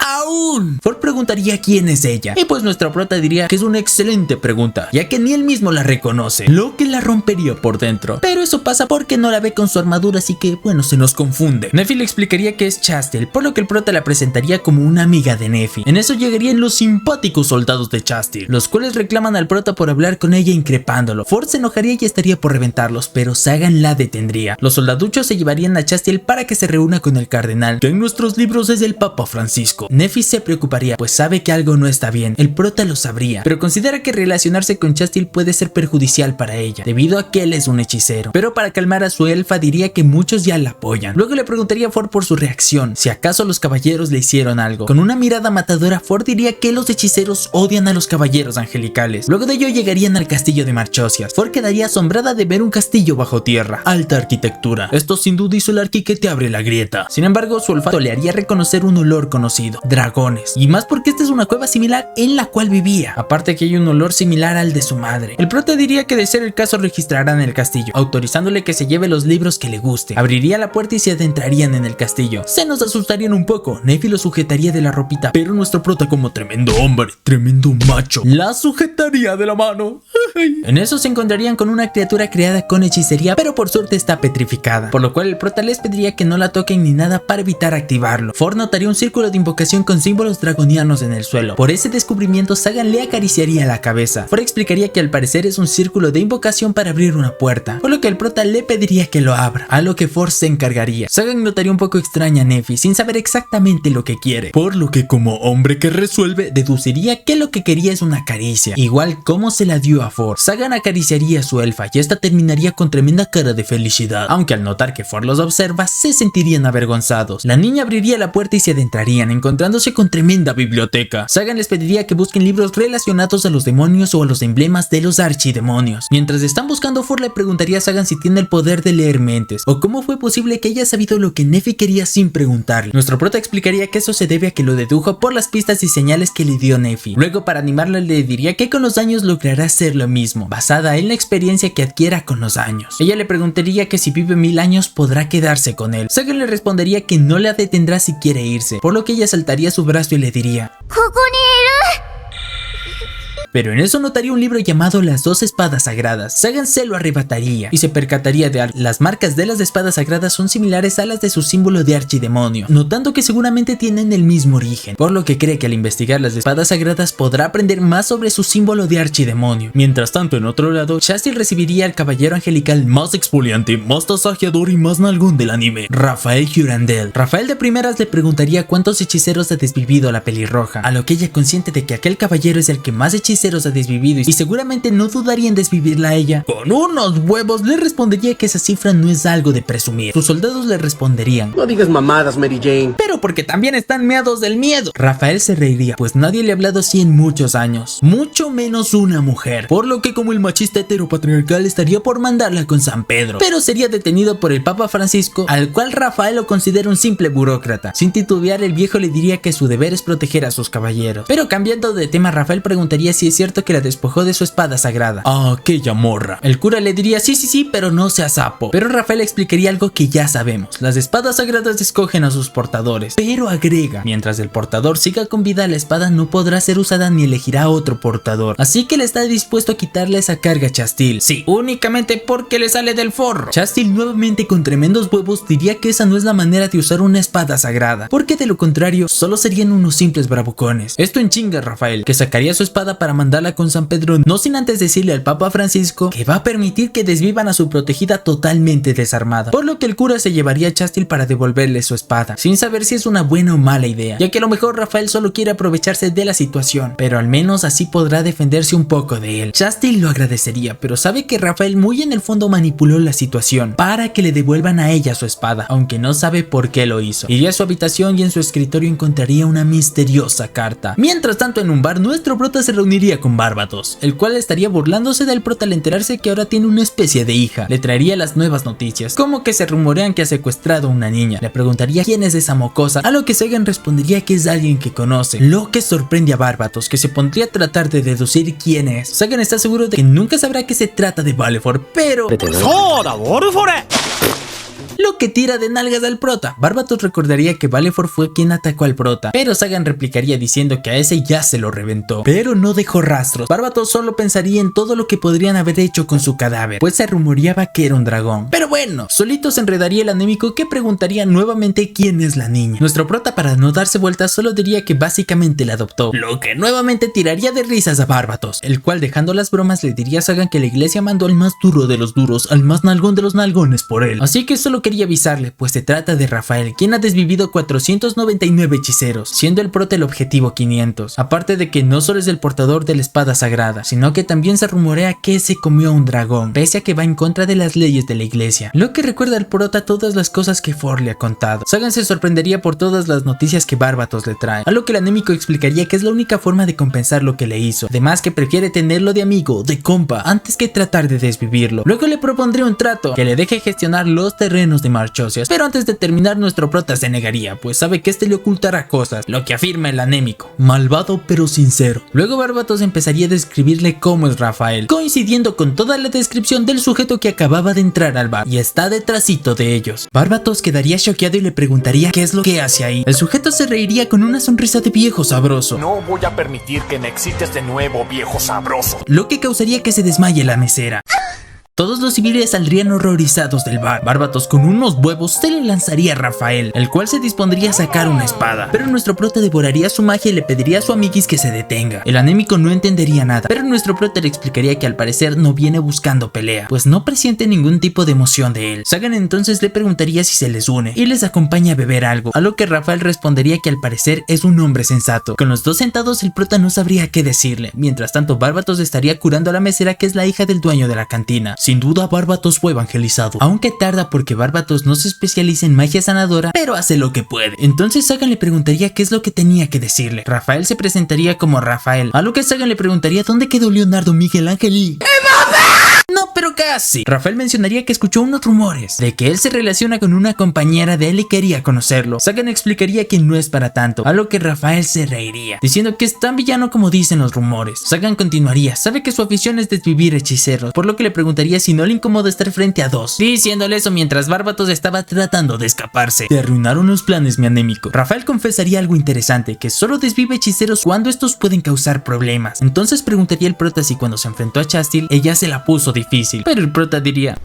Ford preguntaría quién es ella, y pues nuestro prota diría que es una excelente pregunta, ya que ni él mismo la reconoce, lo que la rompería por dentro. Pero eso pasa porque no la ve con su armadura, así que bueno, se nos confunde. Neffy le explicaría que es Chastel, por lo que el prota la presentaría como una amiga de Neffy. En eso llegarían los simpáticos soldados de Chastel, los cuales reclaman al prota por hablar con ella increpándolo. Ford se enojaría y estaría por reventarlos, pero Sagan la detendría. Los soldaduchos se llevarían a Chastel para que se reúna con el cardenal, que en nuestros libros es el Papa Francisco. Neffy se preocuparía, pues sabe que algo no está bien. El prota lo sabría, pero considera que relacionarse con Chastel puede ser perjudicial para ella, debido a que él es un hechicero. Pero para calmar a su elfa diría que muchos ya la apoyan. Luego le preguntaría a Ford por su reacción, si acaso los caballeros le hicieron algo. Con una mirada matadora, Ford diría que los hechiceros odian a los caballeros angelicales. Luego de ello llegarían al castillo de Marchosias. Ford quedaría asombrada de ver un castillo bajo tierra, alta arquitectura. Esto sin duda hizo el arquiquete abre la grieta. Sin embargo, su olfato le haría reconocer un olor conocido, dragones, y más porque esta es una cueva similar en la cual vivía, aparte que hay un olor similar al de su madre. El prota diría que de ser el caso registrarán el castillo, autorizándole que se lleve los libros que le guste. Abriría la puerta y se adentrarían en el castillo. Se nos asustarían un poco. Neffy lo sujetaría de la ropita, pero nuestro prota, como tremendo hombre, tremendo macho, la sujetaría de la mano. En eso se encontrarían con una criatura creada con hechicería, pero por suerte está petrificada, por lo cual el prota les pediría que no la toquen ni nada para evitar activarlo. Ford notaría un círculo de invocación con símbolos dragonianos en el suelo. Por ese descubrimiento, Sagan le acariciaría la cabeza. Ford explicaría que al parecer es un círculo de invocación para abrir una puerta, por lo que el prota le pediría que lo abra, a lo que Ford se encargaría. Sagan notaría un poco extraña a Neffy, sin saber exactamente lo que quiere, por lo que como hombre que resuelve, deduciría que lo que quería es una caricia, igual como se la dio a Ford. Sagan acariciaría a su elfa y esta terminaría con tremenda cara de felicidad, aunque al notar que Ford los observa, se sentirían avergonzados. La niña abriría la puerta y se adentrarían, encontrándose con tremenda biblioteca. Sagan les pediría que busquen libros relacionados a los demonios o a los emblemas de los archidemonios. Mientras están buscando, Ford le preguntaría a Sagan si tiene el poder de leer mentes, o cómo fue posible que haya sabido lo que Neffy quería sin preguntarle. Nuestro prota explicaría que eso se debe a que lo dedujo por las pistas y señales que le dio Neffy. Luego, para animarla, le diría que con los años logrará hacer lo mismo, basada en la experiencia que adquiera con los años. Ella le preguntaría que si vive 1000 años podrá quedarse con él. Sagan le respondería que no la detendrá si quiere irse, por lo que ella saltaría su brazo y le diría: pero en eso notaría un libro llamado Las 2 espadas sagradas. Sagan se lo arrebataría y se percataría de las marcas de las espadas sagradas son similares a las de su símbolo de archidemonio, notando que seguramente tienen el mismo origen, por lo que cree que al investigar las espadas sagradas podrá aprender más sobre su símbolo de archidemonio. Mientras tanto, en otro lado, Chastil recibiría al caballero angelical más exfoliante, más tasajeador y más nalgón del anime, Rafael Jurandel. Rafael de primeras le preguntaría cuántos hechiceros ha desvivido a la pelirroja, a lo que ella, consciente de que aquel caballero es el que más hechiceros ha desvivido y seguramente no dudaría en desvivirla a ella, con unos huevos le respondería que esa cifra no es algo de presumir. Sus soldados le responderían: no digas mamadas, Mary Jane. Pero porque también están meados del miedo. Rafael se reiría, pues nadie le ha hablado así en muchos años, mucho menos una mujer, por lo que como el machista heteropatriarcal estaría por mandarla con San Pedro, pero sería detenido por el Papa Francisco, al cual Rafael lo considera un simple burócrata. Sin titubear, el viejo le diría que su deber es proteger a sus caballeros. Pero cambiando de tema, Rafael preguntaría si es cierto que la despojó de su espada sagrada. Ah, aquella morra. El cura le diría sí, pero no sea sapo. Pero Rafael explicaría algo que ya sabemos. Las espadas sagradas escogen a sus portadores. Pero agrega, mientras el portador siga con vida, la espada no podrá ser usada ni elegirá otro portador. Así que le está dispuesto a quitarle esa carga a Chastil. Sí, únicamente porque le sale del forro. Chastil nuevamente con tremendos huevos diría que esa no es la manera de usar una espada sagrada, porque de lo contrario solo serían unos simples bravucones. Esto en chinga Rafael, que sacaría su espada para mandarla con San Pedro, no sin antes decirle al Papa Francisco que va a permitir que desvivan a su protegida totalmente desarmada, por lo que el cura se llevaría a Chastil para devolverle su espada, sin saber si es una buena o mala idea, ya que a lo mejor Rafael solo quiere aprovecharse de la situación, pero al menos así podrá defenderse un poco de él. Chastil lo agradecería, pero sabe que Rafael muy en el fondo manipuló la situación para que le devuelvan a ella su espada, aunque no sabe por qué lo hizo. Iría a su habitación y en su escritorio encontraría una misteriosa carta. Mientras tanto, en un bar, nuestro prota se reuniría con Barbatos, el cual estaría burlándose del prota al enterarse que ahora tiene una especie de hija. Le traería las nuevas noticias, como que se rumorean que ha secuestrado a una niña. Le preguntaría quién es esa mocosa, a lo que Sagan respondería que es alguien que conoce, lo que sorprende a Barbatos, que se pondría a tratar de deducir quién es. Sagan está seguro de que nunca sabrá que se trata de Valefor, pero... lo que tira de nalgas al prota. Barbatos recordaría que Valefor fue quien atacó al prota, pero Sagan replicaría diciendo que a ese ya se lo reventó, pero no dejó rastros. Barbatos solo pensaría en todo lo que podrían haber hecho con su cadáver, pues se rumoreaba que era un dragón. Pero bueno, solito se enredaría el anémico, que preguntaría nuevamente quién es la niña. Nuestro prota, para no darse vueltas, solo diría que básicamente la adoptó, lo que nuevamente tiraría de risas a Barbatos, el cual, dejando las bromas, le diría a Sagan que la iglesia mandó al más duro de los duros, al más nalgón de los nalgones por él. Así que solo quería avisarle, pues se trata de Rafael, quien ha desvivido 499 hechiceros, siendo el prota el objetivo 500. Aparte de que no solo es el portador de la espada sagrada, sino que también se rumorea que se comió a un dragón, pese a que va en contra de las leyes de la iglesia, lo que recuerda al prota todas las cosas que Ford le ha contado. Sagan se sorprendería por todas las noticias que Barbatos le trae, a lo que el anémico explicaría que es la única forma de compensar lo que le hizo, además que prefiere tenerlo de amigo, de compa, antes que tratar de desvivirlo. Luego le propondría un trato, que le deje gestionar los terrenos de Marchosias, pero antes de terminar nuestro prota se negaría, pues sabe que este le ocultará cosas, lo que afirma el anémico, malvado pero sincero. Luego Barbatos empezaría a describirle cómo es Rafael, coincidiendo con toda la descripción del sujeto que acababa de entrar al bar y está detrásito de ellos. Barbatos quedaría choqueado y le preguntaría qué es lo que hace ahí. El sujeto se reiría con una sonrisa de viejo sabroso. No voy a permitir que me excites de nuevo, viejo sabroso. Lo que causaría que se desmaye la mesera. Todos los civiles saldrían horrorizados del bar. Barbatos con unos huevos se le lanzaría a Rafael, el cual se dispondría a sacar una espada, pero nuestro prota devoraría su magia y le pediría a su amiguis que se detenga. El anémico no entendería nada, pero nuestro prota le explicaría que al parecer no viene buscando pelea, pues no presiente ningún tipo de emoción de él. Sagan entonces le preguntaría si se les une y les acompaña a beber algo, a lo que Rafael respondería que al parecer es un hombre sensato. Con los dos sentados, el prota no sabría qué decirle. Mientras tanto, Barbatos estaría curando a la mesera, que es la hija del dueño de la cantina. Sin duda Barbatos fue evangelizado, aunque tarda porque Barbatos no se especializa en magia sanadora, pero hace lo que puede. Entonces Sagan le preguntaría qué es lo que tenía que decirle. Rafael se presentaría como Rafael, a lo que Sagan le preguntaría dónde quedó Leonardo, Miguel Ángel y... No, pero casi. Rafael mencionaría que escuchó unos rumores de que él se relaciona con una compañera de él y quería conocerlo. Sagan explicaría que no es para tanto, a lo que Rafael se reiría, diciendo que es tan villano como dicen los rumores. Sagan continuaría, sabe que su afición es desvivir hechiceros, por lo que le preguntaría si no le incomoda estar frente a dos, diciéndole eso mientras Barbatos estaba tratando de escaparse. Te arruinaron los planes, mi anémico. Rafael confesaría algo interesante, que solo desvive hechiceros cuando estos pueden causar problemas. Entonces preguntaría al prota si cuando se enfrentó a Chastil ella se la puso difícil, pero el prota diría...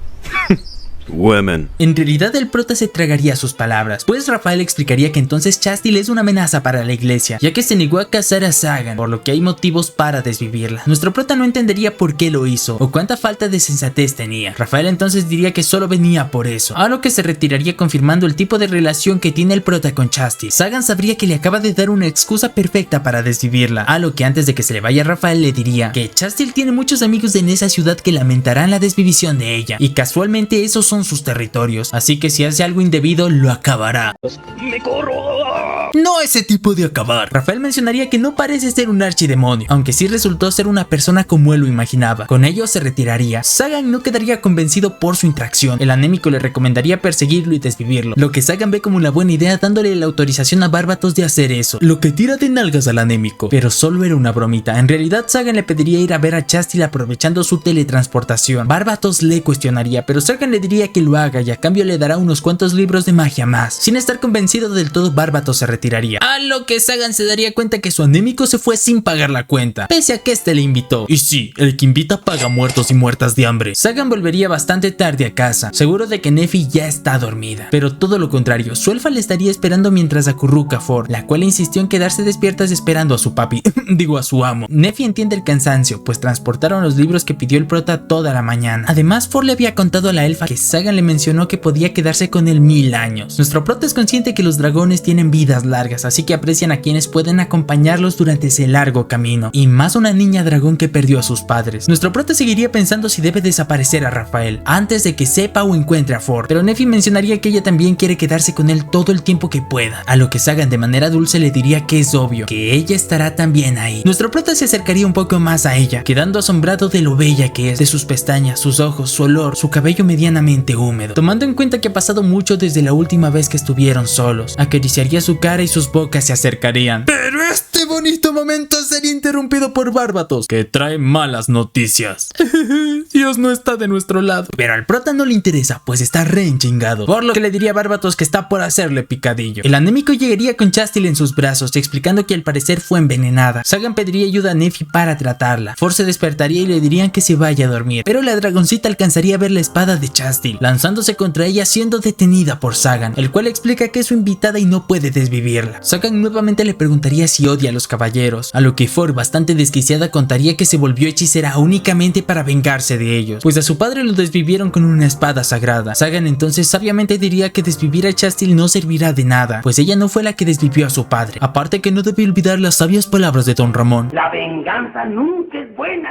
Women. En realidad el prota se tragaría sus palabras, pues Rafael explicaría que entonces Chastil es una amenaza para la iglesia, ya que se negó a casar a Sagan, por lo que hay motivos para desvivirla. Nuestro prota no entendería por qué lo hizo, o cuánta falta de sensatez tenía. Rafael entonces diría que solo venía por eso, a lo que se retiraría confirmando el tipo de relación que tiene el prota con Chastil. Sagan sabría que le acaba de dar una excusa perfecta para desvivirla, a lo que antes de que se le vaya Rafael le diría que Chastil tiene muchos amigos en esa ciudad que lamentarán la desvivisión de ella, y casualmente esos son sus territorios, así que si hace algo indebido lo acabará. ¡Me corro! No ese tipo de acabar. Rafael mencionaría que no parece ser un archidemonio, aunque sí resultó ser una persona como él lo imaginaba. Con ello se retiraría. Sagan no quedaría convencido por su interacción. El anémico le recomendaría perseguirlo y desvivirlo, lo que Sagan ve como una buena idea, dándole la autorización a Barbatos de hacer eso, lo que tira de nalgas al anémico. Pero solo era una bromita. En realidad Sagan le pediría ir a ver a Chastil aprovechando su teletransportación. Barbatos le cuestionaría, pero Sagan le diría que lo haga y a cambio le dará unos cuantos libros de magia más. Sin estar convencido del todo, Barbatos se retiraría, a lo que Sagan se daría cuenta que su anémico se fue sin pagar la cuenta, pese a que este le invitó. Y sí, el que invita paga muertos y muertas de hambre. Sagan volvería bastante tarde a casa, seguro de que Neffy ya está dormida, pero todo lo contrario, su elfa le estaría esperando mientras acurruca a Ford, la cual insistió en quedarse despiertas esperando a su papi, digo a su amo. Neffy entiende el cansancio, pues transportaron los libros que pidió el prota toda la mañana. Además, Ford le había contado a la elfa que Sagan le mencionó que podía quedarse con él 1000 años. Nuestro prota es consciente que los dragones tienen vidas largas, así que aprecian a quienes pueden acompañarlos durante ese largo camino, y más una niña dragón que perdió a sus padres. Nuestro prota seguiría pensando si debe desaparecer a Rafael antes de que sepa o encuentre a Ford, pero Neffy mencionaría que ella también quiere quedarse con él todo el tiempo que pueda, a lo que Sagan de manera dulce le diría que es obvio, que ella estará también ahí. Nuestro prota se acercaría un poco más a ella, quedando asombrado de lo bella que es, de sus pestañas, sus ojos, su olor, su cabello medianamente húmedo. Tomando en cuenta que ha pasado mucho desde la última vez que estuvieron solos, acariciaría su cara y sus bocas se acercarían. Pero este bonito momento sería interrumpido por Barbatos, que trae malas noticias. Dios no está de nuestro lado. Pero al prota no le interesa, pues está re enchingado, por lo que le diría a Barbatos que está por hacerle picadillo. El anémico llegaría con Chastil en sus brazos, explicando que al parecer fue envenenada. Sagan pediría ayuda a Neffy para tratarla. Ford se despertaría y le dirían que se vaya a dormir, pero la dragoncita alcanzaría a ver la espada de Chastil, lanzándose contra ella, siendo detenida por Sagan, el cual explica que es su invitada y no puede desvivirla. Sagan nuevamente le preguntaría si odia a los caballeros, a lo que Ford, bastante desquiciada, contaría que se volvió hechicera únicamente para vengarse de ellos, pues a su padre lo desvivieron con una espada sagrada. Sagan entonces sabiamente diría que desvivir a Chastil no servirá de nada, pues ella no fue la que desvivió a su padre, aparte que no debe olvidar las sabias palabras de Don Ramón. La venganza nunca es buena.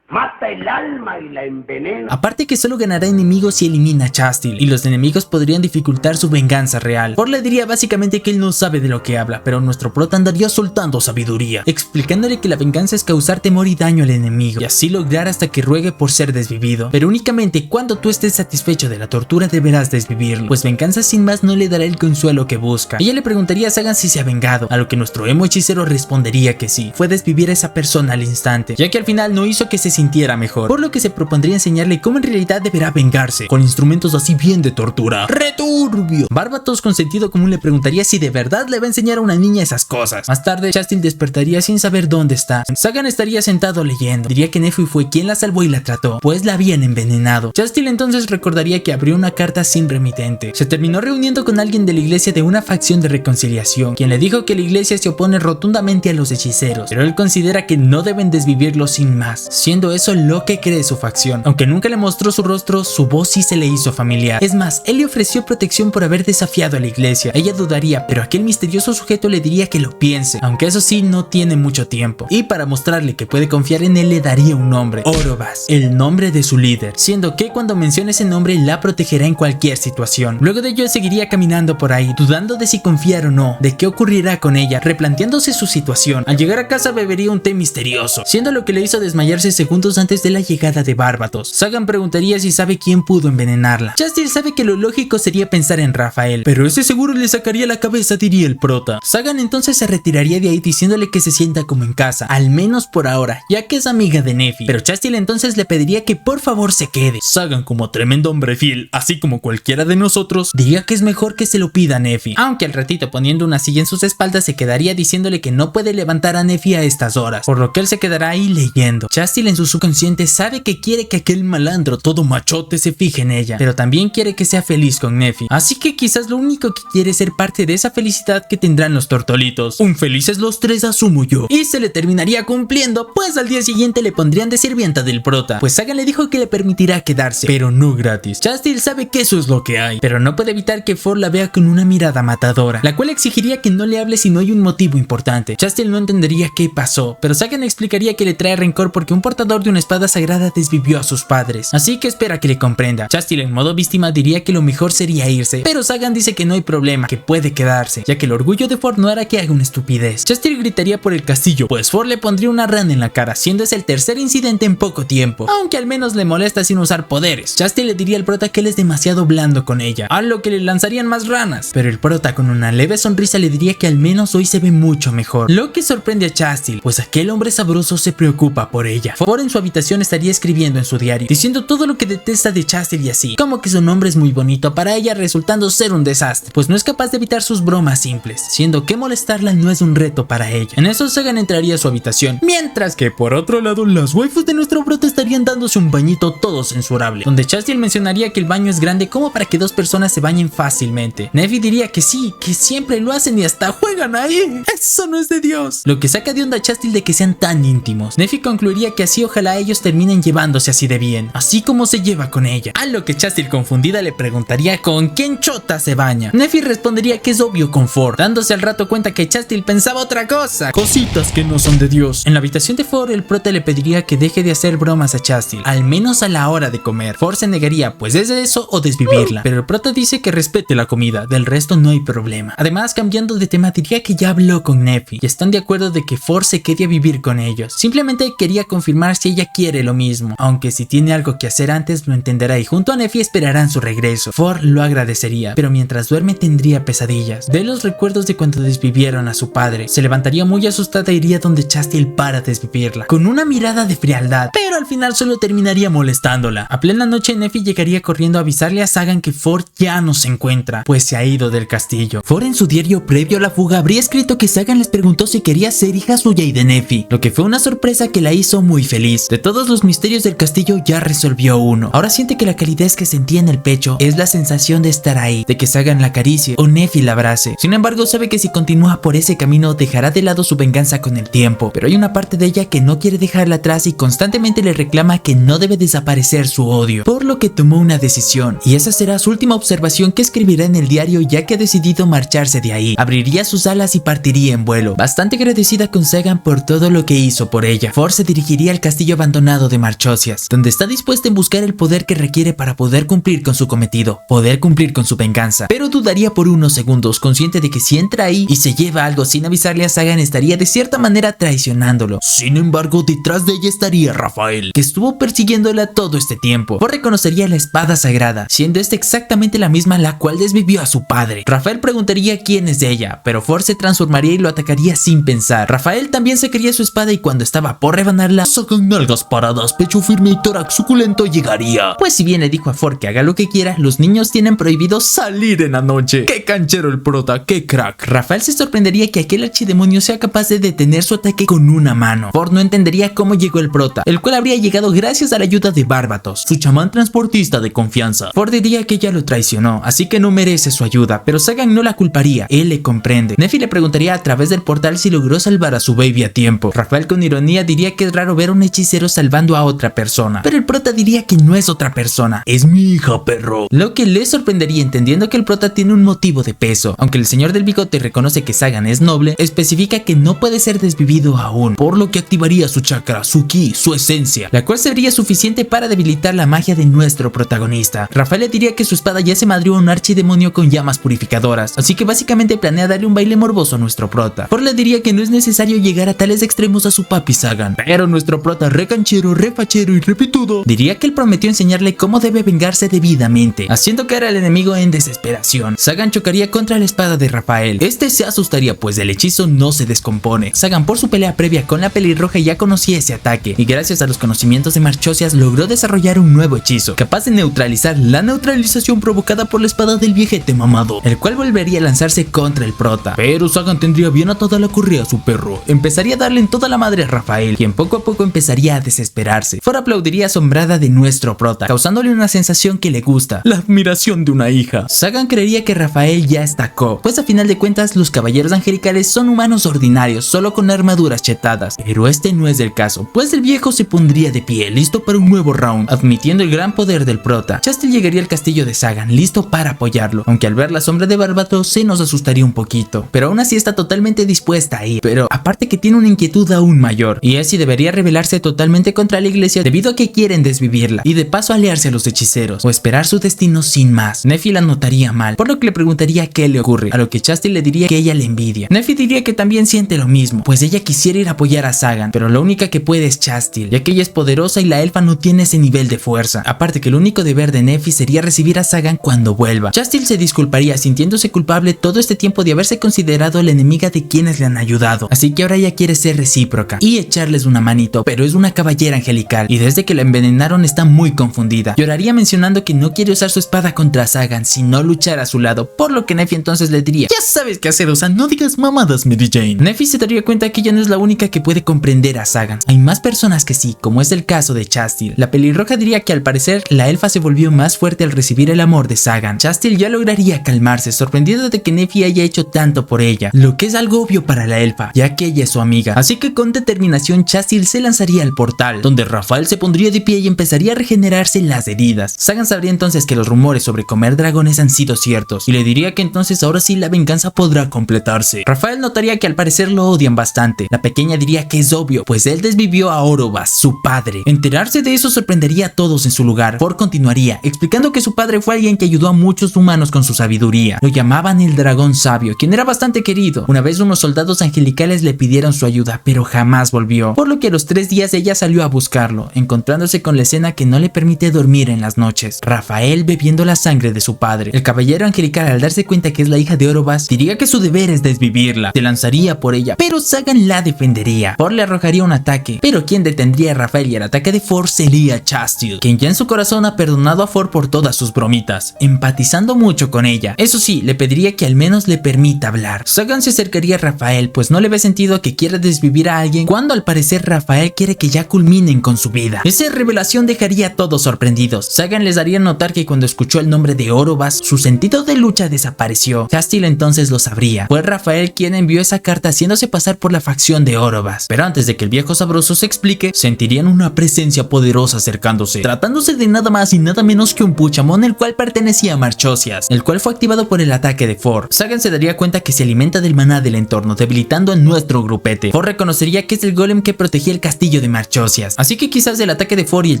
Mata el alma y la envenena. Aparte que solo ganará enemigos si elimina a Chastil, y los enemigos podrían dificultar su venganza real. Ford le diría básicamente que él no sabe de lo que habla, pero nuestro prota andaría soltando sabiduría, explicándole que la venganza es causar temor y daño al enemigo, y así lograr hasta que ruegue por ser desvivido. Pero únicamente cuando tú estés satisfecho de la tortura deberás desvivirlo, pues venganza sin más no le dará el consuelo que busca. Ella le preguntaría a Sagan si se ha vengado, a lo que nuestro emo hechicero respondería que sí, fue desvivir a esa persona al instante, ya que al final no hizo que se sintiera mejor, por lo que se propondría enseñarle cómo en realidad deberá vengarse, con instrumentos así bien de tortura. ¡Returbio! Barbatos con sentido común le preguntaría si de verdad le va a enseñar a una niña esas cosas. Más tarde, Chastil despertaría sin saber dónde está. Sagan estaría sentado leyendo. Diría que Neffy fue quien la salvó y la trató, pues la habían envenenado. Chastil entonces recordaría que abrió una carta sin remitente. Se terminó reuniendo con alguien de la iglesia de una facción de reconciliación, quien le dijo que la iglesia se opone rotundamente a los hechiceros, pero él considera que no deben desvivirlos sin más, siendo eso lo que cree su facción. Aunque nunca le mostró su rostro, su voz sí se le hizo familiar. Es más, él le ofreció protección por haber desafiado a la iglesia. Ella dudaría, pero aquel misterioso sujeto le diría que lo piense, aunque eso sí, no tiene mucho tiempo. Y para mostrarle que puede confiar en él, le daría un nombre: Orobas, el nombre de su líder, siendo que cuando mencione ese nombre la protegerá en cualquier situación. Luego de ello seguiría caminando por ahí, dudando de si confiar o no, de qué ocurrirá con ella, replanteándose su situación. Al llegar a casa bebería un té misterioso, siendo lo que le hizo desmayarse segundos antes de la llegada de Barbatos. Sagan preguntaría si sabe quién pudo envenenarla. Chastil sabe que lo lógico sería pensar en Rafael, pero ese seguro le sacaría la cabeza, diría el prota. Sagan entonces se retiraría de ahí diciéndole que se sienta como en casa, al menos por ahora, ya que es amiga de Neffy, pero Chastil entonces le pediría que por favor se quede. Sagan, como tremendo hombre fiel, así como cualquiera de nosotros, diría que es mejor que se lo pida a Neffy, aunque al ratito poniendo una silla en sus espaldas se quedaría diciéndole que no puede levantar a Neffy a estas horas, por lo que él se quedará ahí leyendo. Chastil en su subconsciente sabe que quiere que aquel malandro todo machote se fije en ella, pero también quiere que sea feliz con Neffy, así que quizás lo único que quiere es ser parte de esa felicidad que tendrán los tortolitos. Un felices los tres, asumo yo, y se le terminaría cumpliendo, pues al día siguiente le pondrían de sirvienta del prota, pues Sagan le dijo que le permitirá quedarse, pero no gratis. Chastil sabe que eso es lo que hay, pero no puede evitar que Ford la vea con una mirada matadora, la cual exigiría que no le hable si no hay un motivo importante. Chastil no entendería qué pasó, pero Sagan explicaría que le trae rencor porque un portador portador de una espada sagrada desvivió a sus padres, así que espera que le comprenda. Chastil en modo víctima diría que lo mejor sería irse, pero Sagan dice que no hay problema, que puede quedarse, ya que el orgullo de Ford no hará que haga una estupidez. Chastil gritaría por el castillo, pues Ford le pondría una rana en la cara, siendo ese el tercer incidente en poco tiempo, aunque al menos le molesta sin usar poderes. Chastil le diría al prota que él es demasiado blando con ella, a lo que le lanzarían más ranas, pero el prota con una leve sonrisa le diría que al menos hoy se ve mucho mejor, lo que sorprende a Chastil, pues aquel hombre sabroso se preocupa por ella. Ford en su habitación estaría escribiendo en su diario, diciendo todo lo que detesta de Chastil y así, como que su nombre es muy bonito para ella, resultando ser un desastre, pues no es capaz de evitar sus bromas simples, siendo que molestarla no es un reto para ella. En eso Sagan entraría a su habitación, mientras que por otro lado las waifus de nuestro prota estarían dándose un bañito todo censurable, donde Chastil mencionaría que el baño es grande como para que dos personas se bañen fácilmente. Nefi diría que sí, que siempre lo hacen y hasta juegan ahí. Eso no es de Dios. Lo que saca de onda a Chastil de que sean tan íntimos. Nefi concluiría que así ojalá ellos terminen llevándose así de bien, así como se lleva con ella. A lo que Chastil confundida le preguntaría con quién chota se baña. Nefi respondería que es obvio con Ford, dándose al rato cuenta que Chastil pensaba otra cosa. Cositas que no son de Dios. En la habitación de Ford, el prota le pediría que deje de hacer bromas a Chastil, al menos a la hora de comer. Ford se negaría, pues es de eso o desvivirla, pero el prota dice que respete la comida, del resto no hay problema. Además, cambiando de tema, diría que ya habló con Nefi y están de acuerdo de que Ford se quede a vivir con ellos. Simplemente quería confirmar si ella quiere lo mismo, aunque si tiene algo que hacer antes lo entenderá y junto a Nefi esperarán su regreso. Ford lo agradecería, pero mientras duerme tendría pesadillas de los recuerdos de cuando desvivieron a su padre. Se levantaría muy asustada e iría donde Chastil para desvivirla, con una mirada de frialdad, pero al final solo terminaría molestándola. A plena noche Nefi llegaría corriendo a avisarle a Sagan que Ford ya no se encuentra, pues se ha ido del castillo. Ford en su diario previo a la fuga habría escrito que Sagan les preguntó si quería ser hija suya y de Nefi, lo que fue una sorpresa que la hizo muy feliz. De todos los misterios del castillo ya resolvió uno. Ahora siente que la calidez que sentía en el pecho es la sensación de estar ahí, de que Sagan la acaricie o Nefi la abrace. Sin embargo, sabe que si continúa por ese camino dejará de lado su venganza con el tiempo, pero hay una parte de ella que no quiere dejarla atrás y constantemente le reclama que no debe desaparecer su odio, por lo que tomó una decisión, y esa será su última observación que escribirá en el diario ya que ha decidido marcharse de ahí. Abriría sus alas y partiría en vuelo, bastante agradecida con Sagan por todo lo que hizo por ella. Ford se dirigiría al castillo abandonado de Marchosias, donde está dispuesta en buscar el poder que requiere para poder cumplir con su cometido, poder cumplir con su venganza, pero dudaría por unos segundos, consciente de que si entra ahí y se lleva algo sin avisarle a Sagan estaría de cierta manera traicionándolo. Sin embargo, detrás de ella estaría Rafael, que estuvo persiguiéndola todo este tiempo. Ford reconocería la espada sagrada, siendo esta exactamente la misma la cual desvivió a su padre. Rafael preguntaría quién es de ella, pero Ford se transformaría y lo atacaría sin pensar. Rafael también sacaría su espada y cuando estaba por rebanarla, Sagan nalgas paradas, pecho firme y tórax suculento llegaría. Pues si bien le dijo a Ford que haga lo que quiera, los niños tienen prohibido salir en la noche. ¡Qué canchero el prota! ¡Qué crack! Rafael se sorprendería que aquel archidemonio sea capaz de detener su ataque con una mano. Ford no entendería cómo llegó el prota, el cual habría llegado gracias a la ayuda de Bárbatos, su chamán transportista de confianza. Ford diría que ella lo traicionó, así que no merece su ayuda, pero Sagan no la culparía, él le comprende. Nefi le preguntaría a través del portal si logró salvar a su baby a tiempo. Rafael con ironía diría que es raro ver a un hechicero salvando a otra persona, pero el prota diría que no es otra persona, es mi hija, perro. Lo que le sorprendería entendiendo que el prota tiene un motivo de peso. Aunque el señor del bigote reconoce que Sagan es noble, especifica que no puede ser desvivido aún, por lo que activaría su chakra, su ki, su esencia, la cual sería suficiente para debilitar la magia de nuestro protagonista. Rafael le diría que su espada ya se madrió a un archidemonio con llamas purificadoras, así que básicamente planea darle un baile morboso a nuestro prota. Ford le diría que no es necesario llegar a tales extremos a su papi Sagan, pero nuestro prota re canchero, re fachero y repitudo diría que él prometió enseñarle cómo debe vengarse debidamente, haciendo caer al enemigo en desesperación. Sagan chocaría contra la espada de Rafael. Este se asustaría pues el hechizo no se descompone. Sagan por su pelea previa con la pelirroja ya conocía ese ataque y gracias a los conocimientos de Marchosias logró desarrollar un nuevo hechizo capaz de neutralizar la neutralización provocada por la espada del viejete mamado, el cual volvería a lanzarse contra el prota. Pero Sagan tendría bien atada la correa a su perro, empezaría a darle en toda la madre a Rafael, quien poco a poco empezaría a desesperarse. Ford aplaudiría asombrada de nuestro prota, causándole una sensación que le gusta, la admiración de una hija. Sagan creería que Rafael ya estacó, pues a final de cuentas los caballeros angelicales son humanos ordinarios, solo con armaduras chetadas, pero este no es el caso, pues el viejo se pondría de pie, listo para un nuevo round, admitiendo el gran poder del prota. Chastil llegaría al castillo de Sagan, listo para apoyarlo, aunque al ver la sombra de Bárbatos se nos asustaría un poquito, pero aún así está totalmente dispuesta a ir, pero aparte que tiene una inquietud aún mayor, y es si debería revelarse totalmente contra la iglesia debido a que quieren desvivirla y de paso aliarse a los hechiceros o esperar su destino sin más. Neffy la notaría mal, por lo que le preguntaría qué le ocurre, a lo que Chastil le diría que ella le envidia. Neffy diría que también siente lo mismo, pues ella quisiera ir a apoyar a Sagan, pero la única que puede es Chastil, ya que ella es poderosa y la elfa no tiene ese nivel de fuerza. Aparte que el único deber de Neffy sería recibir a Sagan cuando vuelva. Chastil se disculparía sintiéndose culpable todo este tiempo de haberse considerado la enemiga de quienes le han ayudado, así que ahora ella quiere ser recíproca y echarles una manito, pero es una caballera angelical y desde que la envenenaron está muy confundida. Lloraría mencionando que no quiere usar su espada contra Sagan, sino luchar a su lado, por lo que Neffy entonces le diría: ya sabes qué hacer, o sea, no digas mamadas, Mary Jane. Neffy se daría cuenta que ella no es la única que puede comprender a Sagan, hay más personas que sí, como es el caso de Chastil. La pelirroja diría que al parecer la elfa se volvió más fuerte al recibir el amor de Sagan. Chastil ya lograría calmarse, sorprendido de que Neffy haya hecho tanto por ella, lo que es algo obvio para la elfa, ya que ella es su amiga. Así que con determinación Chastil se lanzaría al portal, donde Rafael se pondría de pie y empezaría a regenerarse las heridas. Sagan sabría entonces que los rumores sobre comer dragones han sido ciertos, y le diría que entonces ahora sí la venganza podrá completarse. Rafael notaría que al parecer lo odian bastante. La pequeña diría que es obvio, pues él desvivió a Orobas, su padre. Enterarse de eso sorprendería a todos en su lugar. Ford continuaría, explicando que su padre fue alguien que ayudó a muchos humanos con su sabiduría. Lo llamaban el dragón sabio, quien era bastante querido. Una vez unos soldados angelicales le pidieron su ayuda, pero jamás volvió, por lo que a los 3 días ella salió a buscarlo, encontrándose con la escena que no le permite dormir en las noches: Rafael bebiendo la sangre de su padre. El caballero angelical, al darse cuenta que es la hija de Orobas, diría que su deber es desvivirla. Se lanzaría por ella, pero Sagan la defendería. Ford le arrojaría un ataque, pero quien detendría a Rafael y el ataque de Ford sería Chastil, quien ya en su corazón ha perdonado a Ford por todas sus bromitas, empatizando mucho con ella. Eso sí, le pediría que al menos le permita hablar. Sagan se acercaría a Rafael, pues no le ve sentido que quiera desvivir a alguien cuando al parecer Rafael quiere que ya culminen con su vida. Esa revelación dejaría a todos sorprendidos. Sagan les daría notar que cuando escuchó el nombre de Orobas, su sentido de lucha desapareció. Chastil entonces lo sabría. Fue Rafael quien envió esa carta haciéndose pasar por la facción de Orobas. Pero antes de que el viejo sabroso se explique, sentirían una presencia poderosa acercándose, tratándose de nada más y nada menos que un Puchamón, el cual pertenecía a Marchosias, el cual fue activado por el ataque de Ford. Sagan se daría cuenta que se alimenta del maná del entorno, debilitando a nuestro grupete. Ford reconocería que es el golem que protegía el castillo de Marchosias, así que quizás el ataque de Ford y el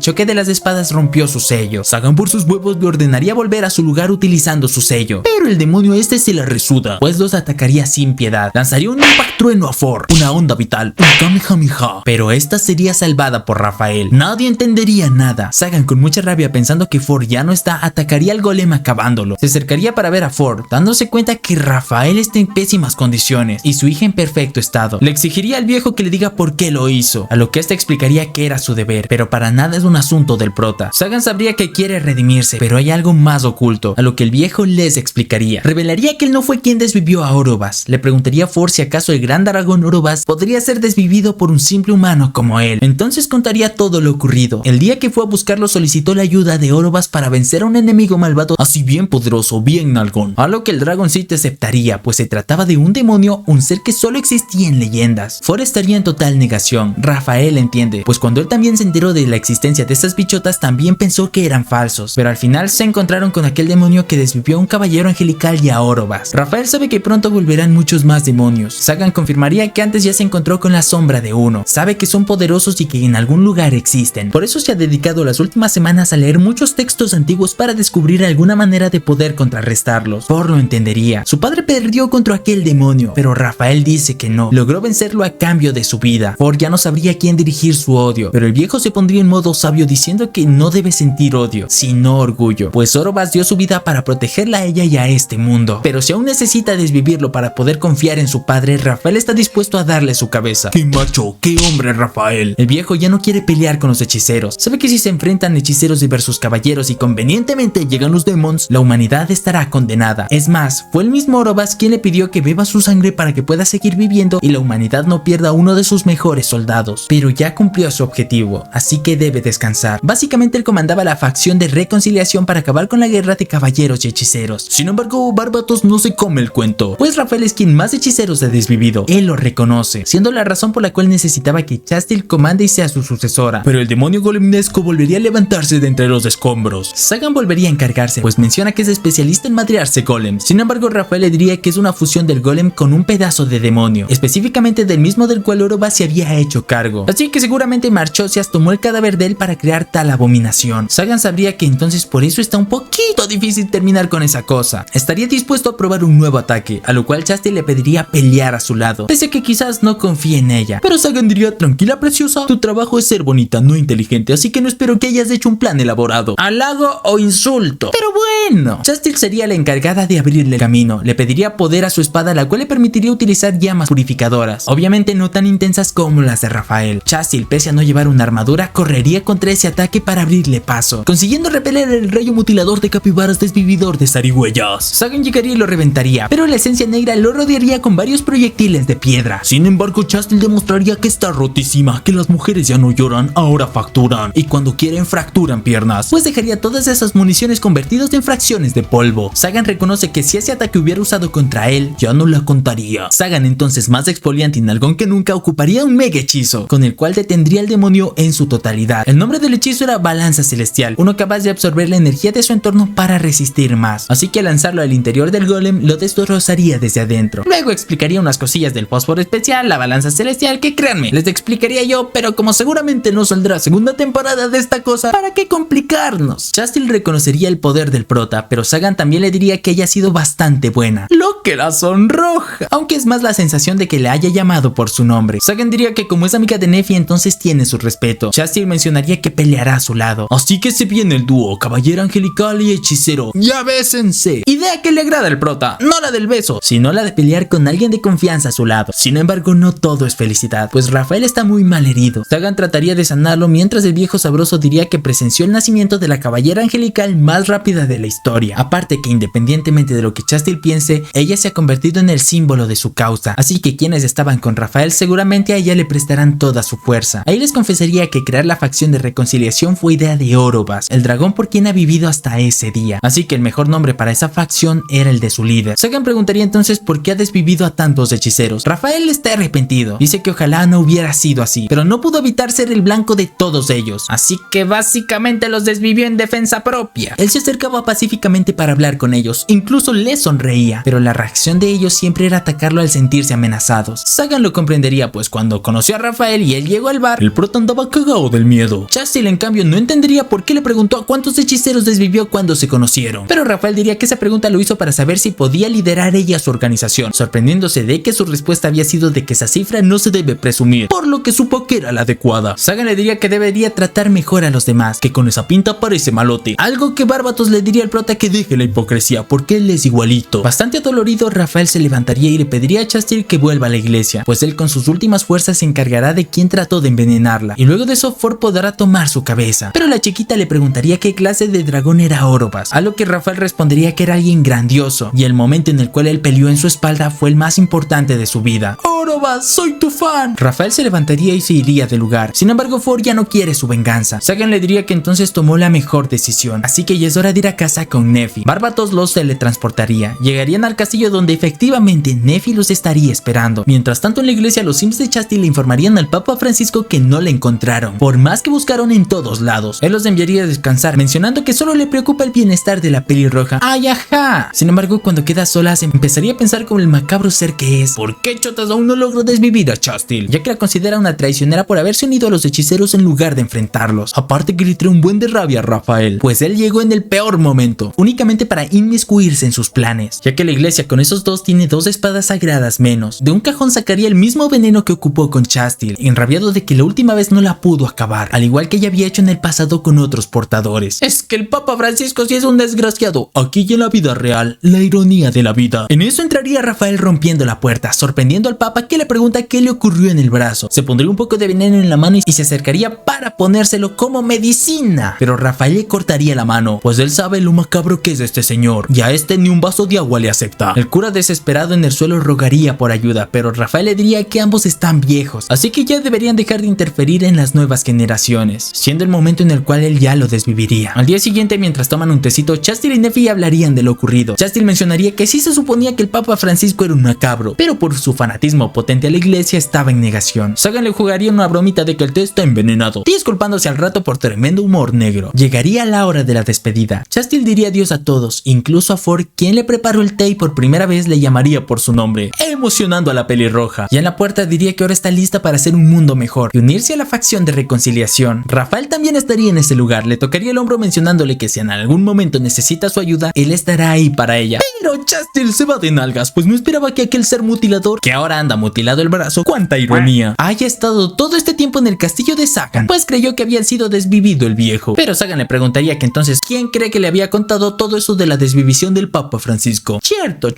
choque de las espadas rompió su sello. Sagan por sus huevos le ordenaría volver a su lugar utilizando su sello, pero el demonio este se la resuda, pues los atacaría sin piedad. Lanzaría un impacto trueno a Ford, una onda vital, un Kamehameha, pero esta sería salvada por Rafael. Nadie entendería nada. Sagan, con mucha rabia pensando que Ford ya no está, atacaría al golem acabándolo. Se acercaría para ver a Ford, dándose cuenta que Rafael está en pésimas condiciones y su hija en perfecto estado. Le exigiría al viejo que le diga por qué lo hizo, a lo que este explicaría que era su deber, pero para nada es un asunto del prota. Sagan sabría que quiere redimirse, pero hay algo más oculto, a lo que el viejo les explicaría. Revelaría que él no fue quien desvivió a Orobas. Le preguntaría a Ford si acaso el gran dragón Orobas podría ser desvivido por un simple humano como él. Entonces contaría todo lo ocurrido. El día que fue a buscarlo solicitó la ayuda de Orobas para vencer a un enemigo malvado así bien poderoso, bien nalgón, a lo que el dragoncito aceptaría, pues se trataba de un demonio, un ser que solo existía en leyendas. Ford estaría en total negación. Rafael entiende, pues cuando él también se enteró de la existencia de estas bichotas también pensó que eran falsos, pero al final se encontraron con aquel demonio que desvivió a un caballero angelical y a Orobas. Rafael sabe que pronto volverán muchos más demonios. Sagan confirmaría que antes ya se encontró con la sombra de uno, sabe que son poderosos y que en algún lugar existen, por eso se ha dedicado las últimas semanas a leer muchos textos antiguos para descubrir alguna manera de poder contrarrestarlos. Ford lo entendería, su padre perdió contra aquel demonio, pero Rafael dice que no, logró vencerlo a cambio de su vida. Ford ya no sabría a quién dirigir su odio, pero el viejo se pondría en modo sabio diciendo que no debe sentir odio, sino orgullo, pues Orobas dio su vida para protegerla a ella y a este mundo, pero si aún necesita desvivirlo para poder confiar en su padre, Rafael está dispuesto a darle su cabeza. ¡Qué macho! ¡Qué hombre, Rafael! El viejo ya no quiere pelear con los hechiceros, sabe que si se enfrentan hechiceros versus caballeros y convenientemente llegan los demons, la humanidad estará condenada. Es más, fue el mismo Orobas quien le pidió que beba su sangre para que pueda seguir viviendo y la humanidad no pierda a uno de sus mejores soldados, pero ya cumplió su objetivo, así que debe descansar. Básicamente él comandaba la facción de reconciliación para acabar con la guerra de caballeros y hechiceros. Sin embargo, Barbatos no se come el cuento, pues Rafael es quien más hechiceros ha desvivido. Él lo reconoce, siendo la razón por la cual necesitaba que Chastil comande y sea su sucesora, pero el demonio golemnesco volvería a levantarse de entre los escombros. Sagan volvería a encargarse, pues menciona que es especialista en madrearse golems. Sin embargo, Rafael le diría que es una fusión del golem con un pedazo de demonio, específicamente del mismo del cual Orobas se había hecho cargo, así que seguramente Marchosias tomó el cadáver de él para crear tal abominación. Sagan sabría que entonces por eso está un poquito difícil terminar con esa cosa. Estaría dispuesto a probar un nuevo ataque, a lo cual Chastil le pediría pelear a su lado, pese a que quizás no confíe en ella. Pero Sagan diría: tranquila preciosa, tu trabajo es ser bonita, no inteligente, así que no espero que hayas hecho un plan elaborado. ¿Halago o insulto? Pero bueno, Chastil sería la encargada de abrirle el camino. Le pediría poder a su espada, la cual le permitiría utilizar llamas purificadoras, obviamente no tan intensas como las de Rafael. Chastil, pese a no llevar una armadura, correría contra ese ataque para abrirle paso, consiguiendo repeler el rayo mutilador de capibaras desvividor de zarigüeyas. Sagan llegaría y lo reventaría, pero la esencia negra lo rodearía con varios proyectiles de piedra. Sin embargo, Chastil demostraría que está rotísima, que las mujeres ya no lloran, ahora facturan, y cuando quieren fracturan piernas, pues dejaría todas esas municiones convertidas en fracciones de polvo. Sagan reconoce que si ese ataque hubiera usado contra él, ya no la contaría. Sagan, entonces más exfoliante y nalgón que nunca, ocuparía un mega hechizo, con el cual detendría al demonio en su totalidad. El nombre del hechizo era Balanza Celestial, uno capaz de absorber la energía de su entorno para resistir más, así que al lanzarlo al interior del golem lo destrozaría desde adentro. Luego explicaría unas cosillas del fósforo especial, la balanza celestial, que créanme, les explicaría yo, pero como seguramente no saldrá segunda temporada de esta cosa, ¿para qué complicarnos? Chastil reconocería el poder del prota, pero Sagan también le diría que ella ha sido bastante buena, lo que la sonroja, aunque es más la sensación de que le haya llamado por su nombre. Sagan diría que como es amiga de Nephi, entonces tiene su respeto. Chastil mencionaría que peleará a su lado, así que se viene el dúo caballero angelical y hechicero. Ya bésense. Idea que le agrada al prota, no la del beso, sino la de pelear con alguien de confianza a su lado. Sin embargo, no todo es felicidad, pues Rafael está muy mal herido. Sagan trataría de sanarlo, mientras el viejo sabroso diría que presenció el nacimiento de la caballera angelical más rápida de la historia. Aparte que independientemente de lo que Chastil piense, ella se ha convertido en el símbolo de su causa, así que quienes estaban con Rafael seguramente a ella le prestarán toda su fuerza. Ahí les confesaría que crear la facción de reconciliación fue idea de Orobas, el dragón por quien ha vivido hasta ese día, así que el mejor nombre para esa facción era el de su líder. Sagan preguntaría entonces por qué ha desvivido a tantos hechiceros. Rafael está arrepentido, dice que ojalá no hubiera sido así, pero no pudo evitar ser el blanco de todos ellos, así que básicamente los desvivió en defensa propia. Él se acercaba pacíficamente para hablar con ellos, incluso les sonreía, pero la reacción de ellos siempre era atacarlo al sentirse amenazados. Sagan lo comprendería, pues cuando conoció a Rafael y él llegó al bar, el prota andaba cagado del miedo. Chastil en cambio no entendería por qué le preguntó a cuántos hechiceros desvivió cuando se conocieron, pero Rafael diría que esa pregunta lo hizo para saber si podía liderar ella su organización, sorprendiéndose de que su respuesta había sido de que esa cifra no se debe presumir, por lo que supo que era la adecuada. Sagan le diría que debería tratar mejor a los demás, que con esa pinta parece malote, algo que Barbatos le diría al prota que deje la hipocresía porque él es igualito. Bastante adolorido, Rafael se levantaría y le pediría a Chastil que vuelva a la iglesia, pues él con sus últimas fuerzas se encargará de quien trató de envenenarla, y luego de eso Ford podrá tomar su cabeza. Pero la chiquita le preguntaría qué clase de dragón era Orobas, a lo que Rafael respondería que era alguien grandioso, y el momento en el cual él peleó en su espalda fue el más importante de su vida. ¡Orobas, soy tu fan! Rafael se levantaría y se iría del lugar. Sin embargo, Ford ya no quiere su venganza. Sagan le diría que entonces tomó la mejor decisión, así que ya es hora de ir a casa con Nephi. Barbatos los teletransportaría. Llegarían al castillo donde efectivamente Nephi los estaría esperando. Mientras tanto en la iglesia, los Sims de Chastil le informarían al Papa Francisco que no la encontraron, por más que buscaron en todos lados. Él los enviaría a descansar, mencionando que solo le preocupa el bienestar de la pelirroja. ¡Ay, ajá! Sin embargo, cuando queda sola se empezaría a pensar como el macabro ser que es. ¿Por qué chotas aún no logró desvivir a Chastil? Ya que la considera una traicionera por haberse unido a los hechiceros en lugar de enfrentarlos. Aparte que le trae un buen de rabia a Rafael, pues él llegó en el peor momento, únicamente para inmiscuirse en sus planes, ya que la iglesia con esos dos tiene dos espadas sagradas menos. De un cajón sacaría el mismo veneno que ocupó con Chastil, enrabiado de que la última vez no la pudo acabar, al igual que ya había hecho en el pasado con otros portadores. Es que el Papa Francisco sí es un desgraciado. Aquí y en la vida real, la ironía de la vida. En eso entraría Rafael rompiendo la puerta, sorprendiendo al Papa, que le pregunta qué le ocurrió en el brazo. Se pondría un poco de veneno en la mano y se acercaría para ponérselo como medicina, pero Rafael le cortaría la mano, pues él sabe lo macabro que es este señor, y a este ni un vaso de agua le acepta. El cura desesperado en el suelo rogaría por ayuda, pero Rafael le diría que ambos están viejos, así que ya deberían dejar de interferir en las nuevas generaciones, siendo el momento en el cual él ya lo desviviría. Al día siguiente, mientras toman un tecito, Chastil y Nephi hablarían de lo ocurrido. Chastil mencionaría que sí se suponía que el Papa Francisco era un macabro, pero por su fanatismo potente a la iglesia estaba en negación. Sagan le jugaría una bromita de que el té está envenenado, disculpándose al rato por tremendo humor negro. Llegaría la hora de la despedida. Chastil diría adiós a todos, incluso a Ford, quien le preparó el té y por primera vez le llamaría por su nombre, emocionando a la pelirroja. Y en la puerta diría que ahora está lista para hacer un mundo mundo mejor y unirse a la facción de reconciliación. Rafael también estaría en ese lugar, le tocaría el hombro mencionándole que si en algún momento necesita su ayuda, él estará ahí para ella. Pero Chastil se va de nalgas, pues no esperaba que aquel ser mutilador, que ahora anda mutilado el brazo, cuánta ironía, haya estado todo este tiempo en el castillo de Sagan, pues creyó que había sido desvivido el viejo. Pero Sagan le preguntaría que entonces ¿quién cree que le había contado todo eso de la desvivisión del Papa Francisco? Cierto.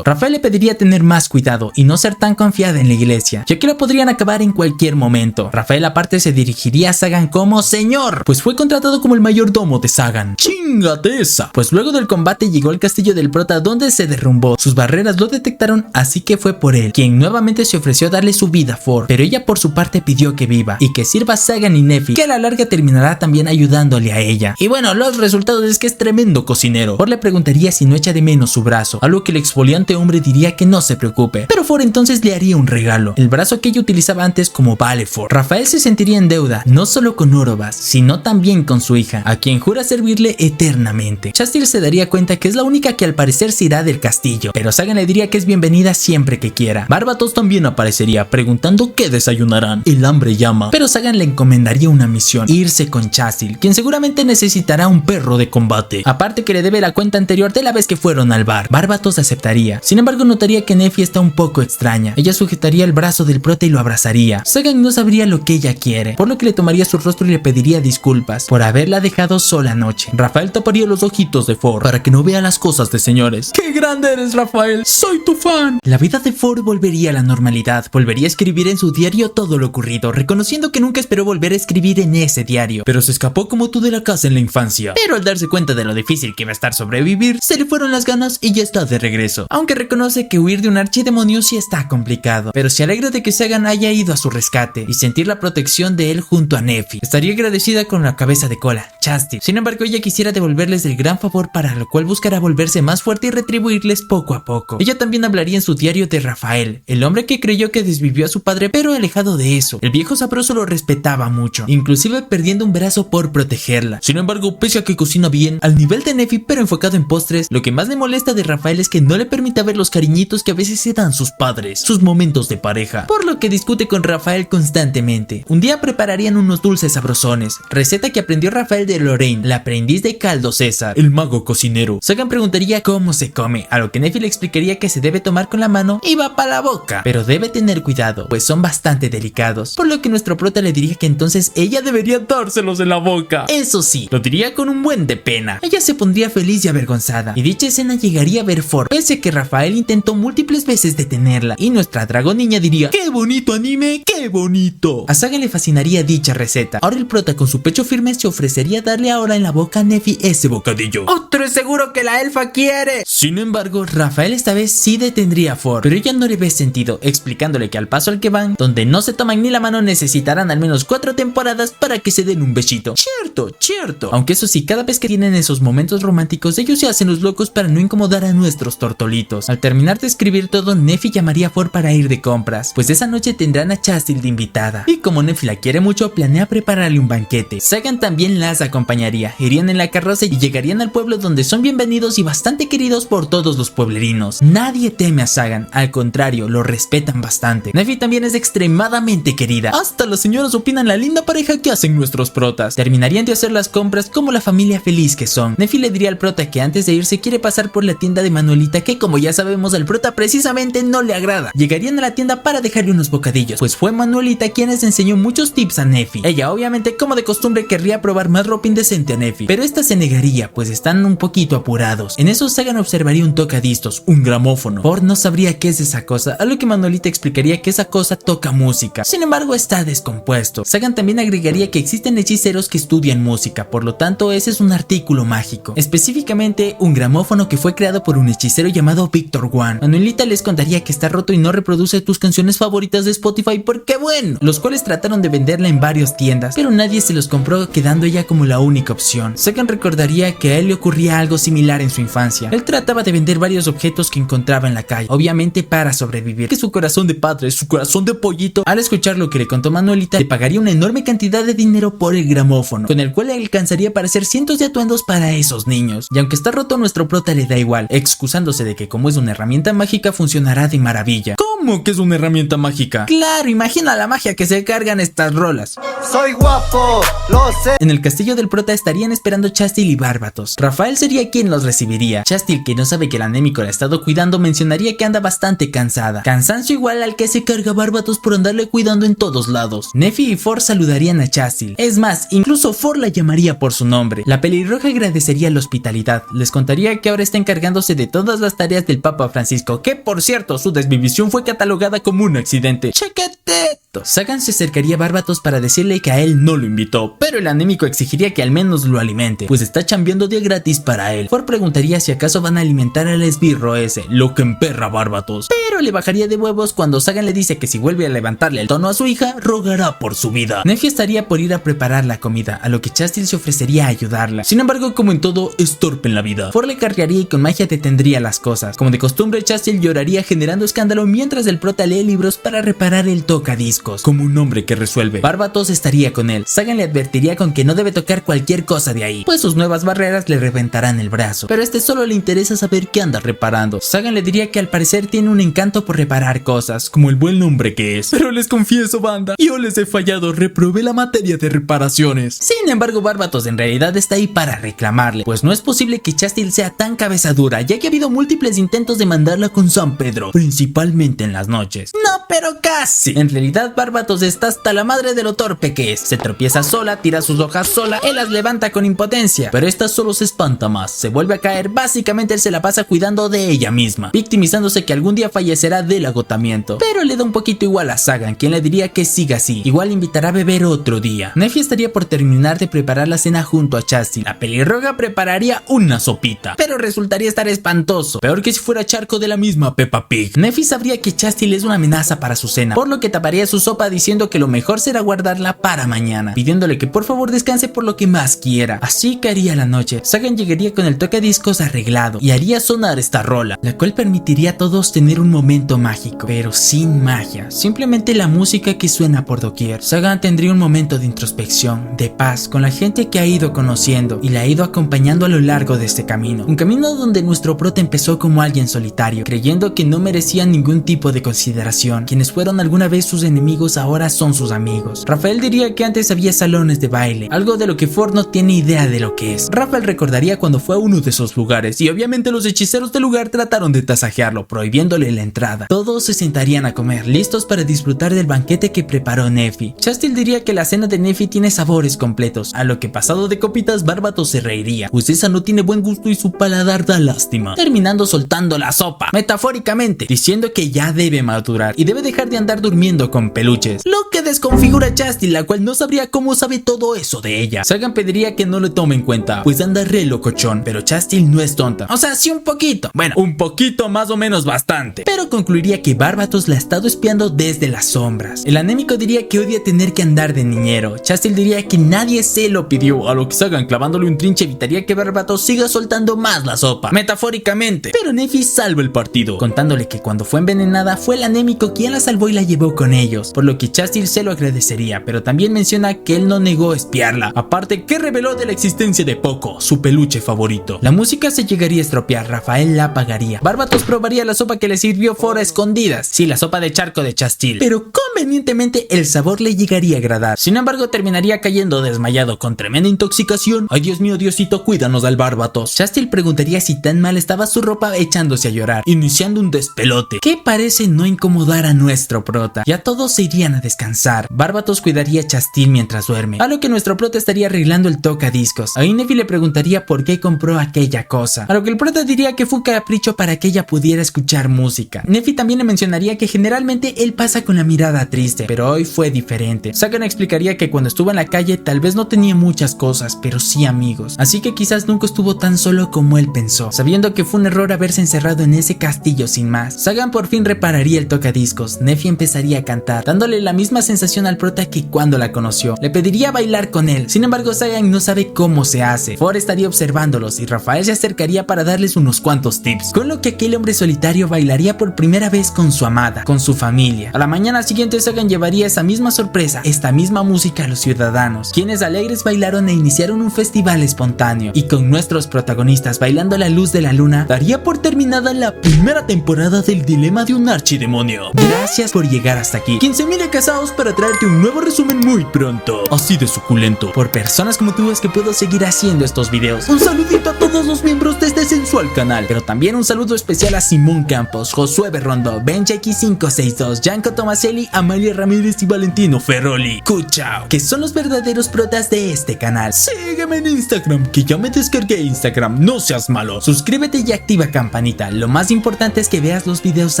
Rafael le pediría tener más cuidado y no ser tan confiada en la iglesia, ya que lo podrían acabar en cualquier momento. Rafael aparte se dirigiría a Sagan como señor, pues fue contratado como el mayordomo de Sagan. ¡Chingate esa! Pues luego del combate llegó al castillo del prota donde se derrumbó. Sus barreras lo detectaron, así que fue por él, quien nuevamente se ofreció a darle su vida a Ford, pero ella por su parte pidió que viva y que sirva a Sagan y Nephi, que a la larga terminará también ayudándole a ella. Y bueno, los resultados es que es tremendo cocinero. Ford le preguntaría si no echa de menos su brazo, a lo que el exfoliante hombre diría que no se preocupe, pero Ford entonces le haría un regalo, el brazo que ella utilizaba antes como vale Ford. Rafael se sentiría en deuda, no solo con Orobas, sino también con su hija, a quien jura servirle eternamente. Chastil se daría cuenta que es la única que al parecer se irá del castillo, pero Sagan le diría que es bienvenida siempre que quiera. Barbatos también aparecería, preguntando qué desayunarán. El hambre llama, pero Sagan le encomendaría una misión, irse con Chastil, quien seguramente necesitará un perro de combate, aparte que le debe la cuenta anterior de la vez que fueron al bar. Barbatos aceptaría, sin embargo notaría que Nephi está un poco extraña. Ella sujetaría el brazo del prota y lo abrazaría. Sagan no sabría lo que ella quiere, por lo que le tomaría su rostro y le pediría disculpas por haberla dejado sola anoche. Rafael taparía los ojitos de Ford para que no vea las cosas de señores. ¡Qué grande eres, Rafael! ¡Soy tu fan! La vida de Ford volvería a la normalidad, volvería a escribir en su diario todo lo ocurrido, reconociendo que nunca esperó volver a escribir en ese diario, pero se escapó como tú de la casa en la infancia. Pero al darse cuenta de lo difícil que iba a estar sobrevivir, se le fueron las ganas y ya está de regreso. Aunque reconoce que huir de un archidemonio sí está complicado, pero se alegra de que Sagan haya ido a su rescate y sentir la protección de él junto a Nephi. Estaría agradecida con la cabeza de cola, Chastil. Sin embargo, ella quisiera devolverles el gran favor, para lo cual buscará volverse más fuerte y retribuirles poco a poco. Ella también hablaría en su diario de Rafael, el hombre que creyó que desvivió a su padre, pero alejado de eso, el viejo sabroso lo respetaba mucho, inclusive perdiendo un brazo por protegerla. Sin embargo, pese a que cocina bien, al nivel de Nephi pero enfocado en postres, lo que más le molesta de Rafael es que no le permita ver los cariñitos que a veces se dan sus padres, sus momentos de pareja, por lo que discute con Rafael constantemente. Un día prepararían unos dulces sabrosones, receta que aprendió Rafael de Lorraine, la aprendiz de Caldo César, el mago cocinero. Sagan preguntaría cómo se come, a lo que Nephi le explicaría que se debe tomar con la mano y va para la boca, pero debe tener cuidado, pues son bastante delicados, por lo que nuestro prota le diría que entonces ella debería dárselos en la boca. Eso sí, lo diría con un buen de pena. Ella se pondría feliz y avergonzada, y dicha escena llegaría a ver Ford, pese a que Rafael intentó múltiples veces detenerla, y nuestra dragón niña diría: ¡qué bonito anime! ¡Qué bonito! A Sagan le fascinaría dicha receta. Ahora el prota con su pecho firme se ofrecería a darle ahora en la boca a Nephi ese bocadillo. ¡Otro es seguro que la elfa quiere! Sin embargo, Rafael esta vez sí detendría a Ford, pero ella no le ve sentido, explicándole que al paso al que van, donde no se toman ni la mano, necesitarán al menos 4 temporadas para que se den un besito. Cierto. Aunque eso sí, cada vez que tienen esos momentos románticos, ellos se hacen los locos para no incomodar a nuestros tortolitos. Al terminar de escribir todo, Nephi llamaría a Ford para ir de compras, pues esa noche tendrán a Chastil de invitada. Y como Nephi la quiere mucho, planea prepararle un banquete. Sagan también las acompañaría, irían en la carroza y llegarían al pueblo donde son bienvenidos y bastante queridos por todos los pueblerinos. Nadie teme a Sagan, al contrario, lo respetan bastante. Nephi también es extremadamente querida, hasta las señoras opinan la linda pareja que hacen nuestros protas. Terminarían de hacer las compras como la familia feliz que son. Nephi le diría al prota que antes de irse quiere pasar por la tienda de Manuelita, que como ya sabemos al prota precisamente no le agrada. Llegarían a la tienda para dejarle unos bocadillos, pues fue Manuelita quien les enseñó muchos tips a Nephi. Ella obviamente como de costumbre querría probar más ropa indecente a Nephi, pero esta se negaría, pues están un poquito apurados. En eso Sagan observaría un tocadiscos, un gramófono. Ford no sabría qué es esa cosa, a lo que Manuelita explicaría que esa cosa toca música. Sin embargo está descompuesto. Sagan también agregaría que existen hechiceros que estudian música, por lo tanto ese es un artículo mágico, específicamente un gramófono que fue creado por un hechicero llamado Victor One. Manuelita les contaría que está roto y no reproduce tus canciones favoritas de Spotify porque bueno, los cuales trataron de venderla en varias tiendas, pero nadie se los compró, quedando ella como la única opción. Sagan recordaría que a él le ocurría algo similar en su infancia. Él trataba de vender varios objetos que encontraba en la calle, obviamente para sobrevivir, que su corazón de padre, su corazón de pollito. Al escuchar lo que le contó Manuelita, le pagaría una enorme cantidad de dinero por el gramófono, con el cual le alcanzaría para hacer cientos de atuendos para esos niños. Y aunque está roto, nuestro prota le da igual, excusándose de que como es una herramienta mágica funcionará de maravilla. ¿Cómo ¿Cómo que es una herramienta mágica? Claro, imagina la magia que se cargan estas rolas. Soy guapo, lo sé. En el castillo del prota estarían esperando Chastil y Bárbatos. Rafael sería quien los recibiría. Chastil, que no sabe que el anémico la ha estado cuidando, mencionaría que anda bastante cansada. Cansancio igual al que se carga Bárbatos por andarle cuidando en todos lados. Neffy y Ford saludarían a Chastil. Es más, incluso Ford la llamaría por su nombre. La pelirroja agradecería la hospitalidad. Les contaría que ahora está encargándose de todas las tareas del Papa Francisco, que por cierto, su desvivisión fue catalogada como un accidente. ¡Chequete! Sagan se acercaría a Bárbatos para decirle que a él no lo invitó, pero el anémico exigiría que al menos lo alimente, pues está chambeando de gratis para él. Ford preguntaría si acaso van a alimentar al esbirro ese, lo que emperra a Bárbatos, pero le bajaría de huevos cuando Sagan le dice que si vuelve a levantarle el tono a su hija, rogará por su vida. Neffy estaría por ir a preparar la comida, a lo que Chastil se ofrecería a ayudarla. Sin embargo, como en todo, es torpe en la vida. Ford le cargaría y con magia detendría las cosas. Como de costumbre, Chastil lloraría generando escándalo mientras el prota lee libros para reparar el tocadiscos, como un hombre que resuelve. Bárbatos estaría con él. Sagan le advertiría con que no debe tocar cualquier cosa de ahí, pues sus nuevas barreras le reventarán el brazo, pero a este solo le interesa saber qué anda reparando. Sagan le diría que al parecer tiene un encanto por reparar cosas, como el buen hombre que es. Pero les confieso, banda, yo les he fallado, reprobé la materia de reparaciones. Sin embargo, Bárbatos en realidad está ahí para reclamarle, pues no es posible que Chastil sea tan cabeza dura, ya que ha habido múltiples intentos de mandarla con San Pedro, principalmente en las noches. No, pero casi. En realidad, Bárbatos está hasta la madre de lo torpe que es. Se tropieza sola, tira sus hojas sola, él las levanta con impotencia, pero esta solo se espanta más, se vuelve a caer. Básicamente él se la pasa cuidando de ella misma, victimizándose que algún día fallecerá del agotamiento, pero le da un poquito igual a Sagan, quien le diría que siga así, igual le invitará a beber otro día. Neffy estaría por terminar de preparar la cena junto a Chastil. La pelirroja prepararía una sopita, pero resultaría estar espantoso, peor que si fuera charco de la misma Peppa Pig. Neffy sabría que Chastil es una amenaza para su cena, por lo que taparía su sopa diciendo que lo mejor será guardarla para mañana, pidiéndole que por favor descanse por lo que más quiera. Así caería la noche. Sagan llegaría con el tocadiscos arreglado y haría sonar esta rola, la cual permitiría a todos tener un momento mágico, pero sin magia, simplemente la música que suena por doquier. Sagan tendría un momento de introspección, de paz con la gente que ha ido conociendo y la ha ido acompañando a lo largo de este camino, un camino donde nuestro prota empezó como alguien solitario, creyendo que no merecían ningún tipo de consideración. Quienes fueron alguna vez sus enemigos ahora son sus amigos. Rafael diría que antes había salones de baile, algo de lo que Ford no tiene idea de lo que es. Rafael recordaría cuando fue a uno de esos lugares y obviamente los hechiceros del lugar trataron de tasajearlo, prohibiéndole la entrada. Todos se sentarían a comer, listos para disfrutar del banquete que preparó Neffy. Chastil diría que la cena de Neffy tiene sabores completos, a lo que pasado de copitas Bárbatos se reiría, pues esa no tiene buen gusto y su paladar da lástima, terminando soltando la sopa, metafóricamente, diciendo que ya debe madurar y debe dejar de andar durmiendo con peluches, lo que desconfigura a Chastil, la cual no sabría cómo sabe todo eso de ella. Sagan pediría que no le tome en cuenta, pues anda re locochón, pero Chastil no es tonta, o sea, sí un poquito, bueno, un poquito más o menos bastante, pero concluiría que Bárbatos la ha estado espiando desde las sombras. El anémico diría que odia tener que andar de niñero. Chastil diría que nadie se lo pidió, a lo que Sagan clavándole un trinche evitaría que Bárbatos siga soltando más la sopa, metafóricamente, pero Neffy salva el partido, contándole que cuando fue envenenada fue el anémico quien la salvó y la llevó con ellos, por lo que Chastil se lo agradecería, pero también menciona que él no negó espiarla, aparte que reveló de la existencia de Poco, su peluche favorito. La música se llegaría a estropear, Rafael la apagaría, Bárbatos probaría la sopa que le sirvió Ford a escondidas, sí, la sopa de charco de Chastil, pero convenientemente el sabor le llegaría a agradar. Sin embargo, terminaría cayendo desmayado con tremenda intoxicación. Ay, Dios mío, Diosito, cuídanos al Bárbatos. Chastil preguntaría si tan mal estaba su ropa, echándose a llorar, iniciando un despelote que parece no incomodar a nuestro prota. Ya todos se irían a descansar. Bárbatos cuidaría a Chastil mientras duerme, a lo que nuestro prota estaría arreglando el tocadiscos. Ahí Neffy le preguntaría por qué compró aquella cosa, a lo que el prota diría que fue un capricho para que ella pudiera escuchar música. Neffy también le mencionaría que generalmente él pasa con la mirada triste, pero hoy fue diferente. Sagan explicaría que cuando estuvo en la calle tal vez no tenía muchas cosas, pero sí amigos, así que quizás nunca estuvo tan solo como él pensó, sabiendo que fue un error haberse encerrado en ese castillo sin más. Sagan por fin repararía el tocadiscos. Neffy empezaría a cantar, dándole la misma sensación al prota que cuando la conoció. Le pediría bailar con él, sin embargo Sagan no sabe cómo se hace. Ford estaría observándolos y Rafael se acercaría para darles unos cuantos tips, con lo que aquel hombre solitario bailaría por primera vez con su amada, con su familia. A la mañana siguiente Sagan llevaría esa misma sorpresa, esta misma música a los ciudadanos, quienes alegres bailaron e iniciaron un festival espontáneo, y con nuestros protagonistas bailando a la luz de la luna, daría por terminada la primera temporada del dilema de un archidemonio. Gracias por llegar hasta aquí. 15.000 casados para traerte un nuevo resumen muy pronto, así de suculento. Por personas como tú es que puedo seguir haciendo estos videos. Un saludito a todos los miembros de este sensual canal, pero también un saludo especial a Simón Campos, Josué Berrondo, BenJX562, Janko Tomaselli, Amalia Ramírez y Valentino Ferroli. Cuchao, que son los verdaderos protas de este canal. Sígueme en Instagram, que ya me descargué Instagram, no seas malo. Suscríbete y activa campanita. Lo más importante es que veas los videos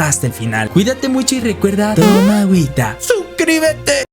hasta el final. Cuídate mucho y recuerda, toma agüita. ¡Suscríbete!